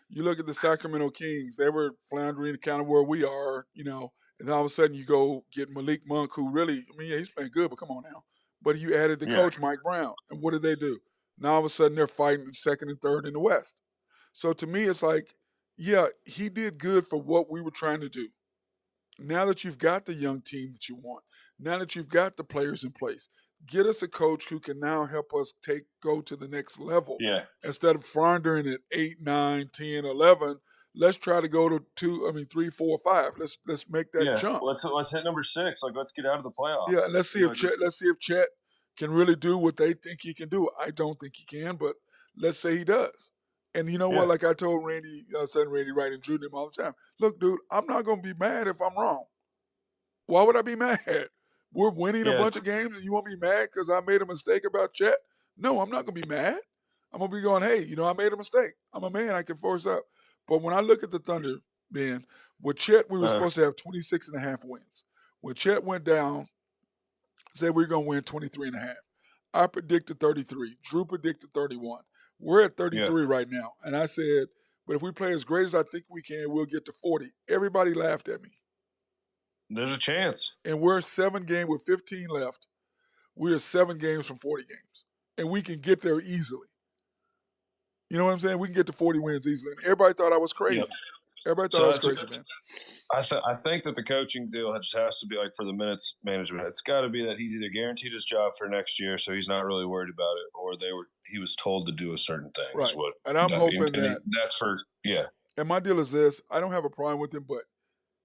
You look at the Sacramento Kings; they were floundering kind of where we are, and all of a sudden you go get Malik Monk, who really, he's playing good, but come on now. But you added the coach, Mike Brown. And what did they do? Now all of a sudden they're fighting second and third in the West. So to me, it's like, yeah, he did good for what we were trying to do. Now that you've got the young team that you want, now that you've got the players in place, get us a coach who can now help us go to the next level. Yeah. Instead of floundering at 8, 9, 10, 11, let's try to go to 3, 4, 5. Let's make that jump. Let's hit number 6. Like, let's get out of the playoffs. Yeah, and let's see if Chet can really do what they think he can do. I don't think he can, but let's say he does. And you know what? Like I told Randy, I said Randy Wright and Drew them all the time. Look, dude, I'm not going to be mad if I'm wrong. Why would I be mad? We're winning a bunch of games, and you want me mad because I made a mistake about Chet? No, I'm not going to be mad. I'm going to be going, hey, I made a mistake. I'm a man. I can force up. But when I look at the Thunder, Ben, with Chet, we were supposed to have 26 and a half wins. When Chet went down, said we were going to win 23 and a half. I predicted 33. Drew predicted 31. We're at 33 right now. And I said, but if we play as great as I think we can, we'll get to 40. Everybody laughed at me. There's a chance. And we're 7 games with 15 left. We're 7 games from 40 games. And we can get there easily. You know what I'm saying? We can get to 40 wins easily. And everybody thought I was crazy. Yep. Everybody thought I was crazy, man. I think that the coaching deal just has to be like for the minutes management. It's got to be that he's either guaranteed his job for next year, so he's not really worried about it, or he was told to do a certain thing. Right. And I'm hoping that's for And my deal is this: I don't have a problem with him, but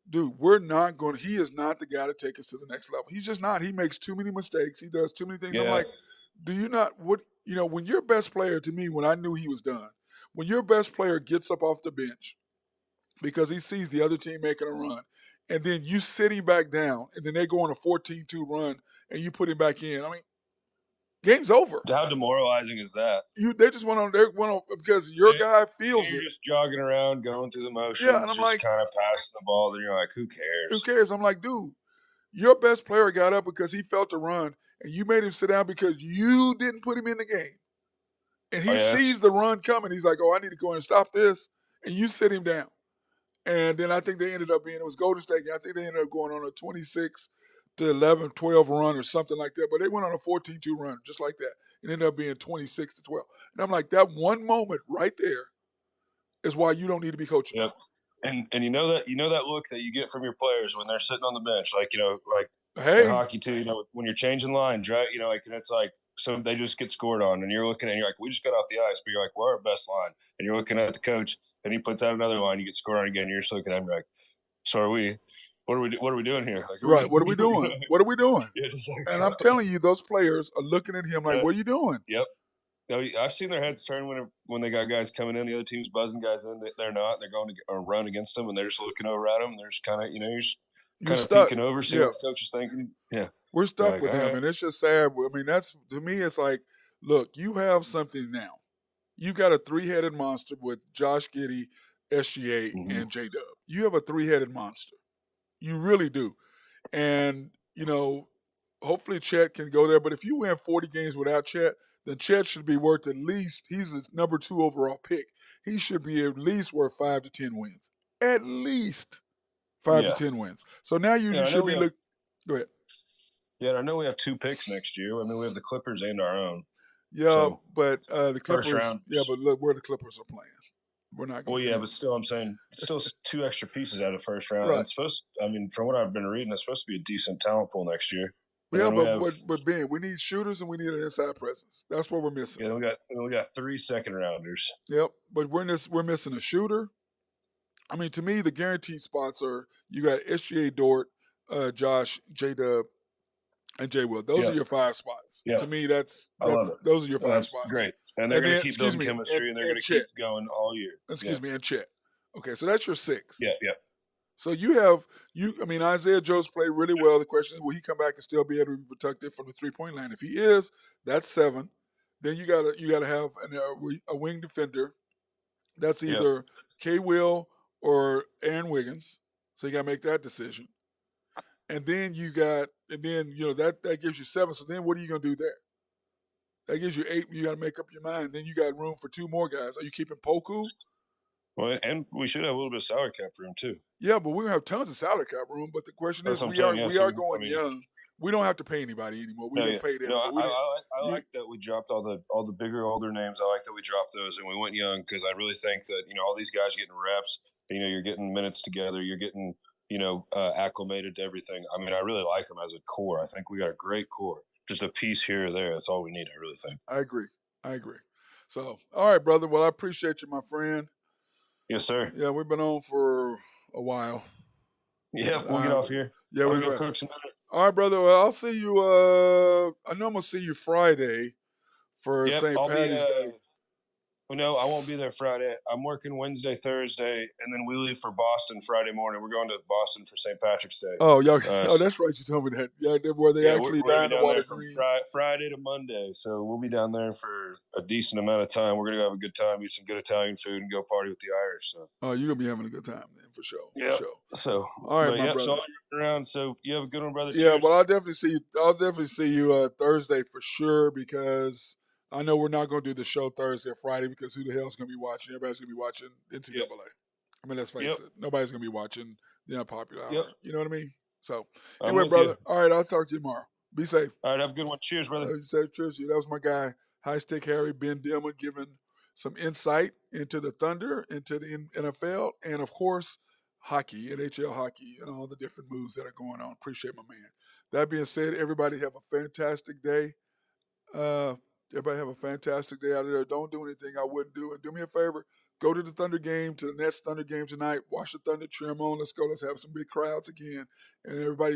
dude, we're not going. He is not the guy to take us to the next level. He's just not. He makes too many mistakes. He does too many things. I'm like, do you not? When your best player, to me, when I knew he was done, when your best player gets up off the bench because he sees the other team making a run, and then you sit him back down, and then they go on a 14-2 run, and you put him back in. I mean, game's over. How demoralizing is that? They just went on because your guy feels you're it. Just jogging around, going through the motions, yeah, and I'm like, kind of passing the ball. Then you're like, who cares? Who cares? I'm like, dude, your best player got up because he felt the run, and you made him sit down because you didn't put him in the game. And he sees the run coming. He's like, oh, I need to go in and stop this. And you sit him down. And then I think they ended up it was Golden State. I think they ended up going on a 26-11, 12 run or something like that. But they went on a 14-2 run just like that. It ended up being 26-12. And I'm like, that one moment right there is why you don't need to be coaching. Yep. And you know that look that you get from your players when they're sitting on the bench, like in hockey too. When you're changing lines, right? And it's like so they just get scored on, and you're looking and you're like, we just got off the ice, but you're like, we're our best line, and you're looking at the coach, and he puts out another line, you get scored on again, and you're just looking at him like, so are we? What are we doing here? Like, right? What are we doing? What are we doing? And I'm telling you, those players are looking at him like, what are you doing? Yep. No, I've seen their heads turn when they got guys coming in. The other team's buzzing guys in. They're not. They're going to run against them, and they're just looking over at them. They're just kind of, you're just kind of peeking over, see what the coach is thinking. Yeah, we're stuck with him, and it's just sad. I mean, to me, it's like, look, you have something now. You got a 3-headed monster with Josh Giddey, SGA, and J-Dub. You have a 3-headed monster. You really do, and hopefully Chet can go there. But if you win 40 games without Chet, then Chet should be worth at least, he's the number 2 overall pick. He should be at least worth 5 to 10 wins. At least 5 to 10 wins. So now you should be looking. Go ahead. Yeah, I know we have 2 picks next year. I mean, we have the Clippers and our own. Yeah, so, but the Clippers. Yeah, but look where the Clippers are playing. We're not going to. Well, yeah, but still, I'm saying still 2 extra pieces out of first round. Right. It's supposed. I mean, from what I've been reading, it's supposed to be a decent talent pool next year. Yeah, but Ben, we need shooters and we need an inside presence. That's what we're missing. Yeah, we got 3 second rounders. Yep, but we're missing a shooter. I mean, to me, the guaranteed spots are you got SGA, Dort, Josh, J-Dub, and J. Will. Those are your 5 spots. Yep. To me, I love it. Those are your 5 spots. Great, and they're going to keep building chemistry, and they're going to keep going all year. Excuse me, and Chet. Okay, so that's your 6. Yeah. So Isaiah Joe's played really well. The question is, will he come back and still be able to be protected from the 3-point line? If he is, that's 7. Then you gotta have a wing defender. That's either K. Will or Aaron Wiggins. So you gotta make that decision. And then that gives you 7. So then what are you gonna do there? That gives you 8. You gotta make up your mind. Then you got room for 2 more guys. Are you keeping Poku? Well, and we should have a little bit of salary cap room too. Yeah, but we don't have tons of salary cap room. But the question is, we are going young. We don't have to pay anybody anymore. We didn't pay them. I like that we dropped all the bigger, older names. I like that we dropped those and we went young because I really think that all these guys are getting reps. You're getting minutes together. You're getting acclimated to everything. I mean, I really like them as a core. I think we got a great core. just a piece here or there. That's all we need, I really think. I agree. So, all right, brother. Well, I appreciate you, my friend. Yes, sir. Yeah, we've been on for a while. Yep, we'll get off here. Yeah, I'm we're gonna go going. cook some dinner. All right, brother. Well, I'll see you. I know I'm gonna see you Friday for Yep, St. I'll be. Patty's Day. Well, no, I won't be there Friday. I'm working Wednesday, Thursday, and then we leave for Boston Friday morning. We're going to Boston for St. Patrick's Day. Oh, y'all. So, that's right. You told me that. Yeah, where they yeah, actually we're gonna dine be the down water there from green. Friday to Monday. So we'll be down there for a decent amount of time. We're gonna have a good time, eat some good Italian food, and go party with the Irish. So. Oh, you're gonna be having a good time then, for sure. Yeah. For sure. So. All right, but, my yep, brother. So I'll be around. So you have a good one, brother. Yeah, Cheers. well, I'll definitely see you. I'll definitely see you Thursday for sure, because I know we're not going to do the show Thursday or Friday, because who the hell's going to be watching? Everybody's going to be watching NCAA. Yep. I mean, let's face it. Nobody's going to be watching the Unpopular Hour. Yep. You know what I mean? So, I'm anyway, with brother. you. All right, I'll talk to you tomorrow. Be safe. All right, have a good one. Cheers, brother. Cheers to you. That was my guy, High Stick Harry, Ben Dillman, giving some insight into the Thunder, into the NFL, and of course, hockey, NHL hockey, and all the different moves that are going on. Appreciate my man. That being said, everybody have a fantastic day. Everybody have a fantastic day out there. Don't do anything I wouldn't do. And do me a favor, go to the Thunder game, to the Nets Thunder game tonight. Watch the Thunder trim on. Let's go. Let's have some big crowds again. And everybody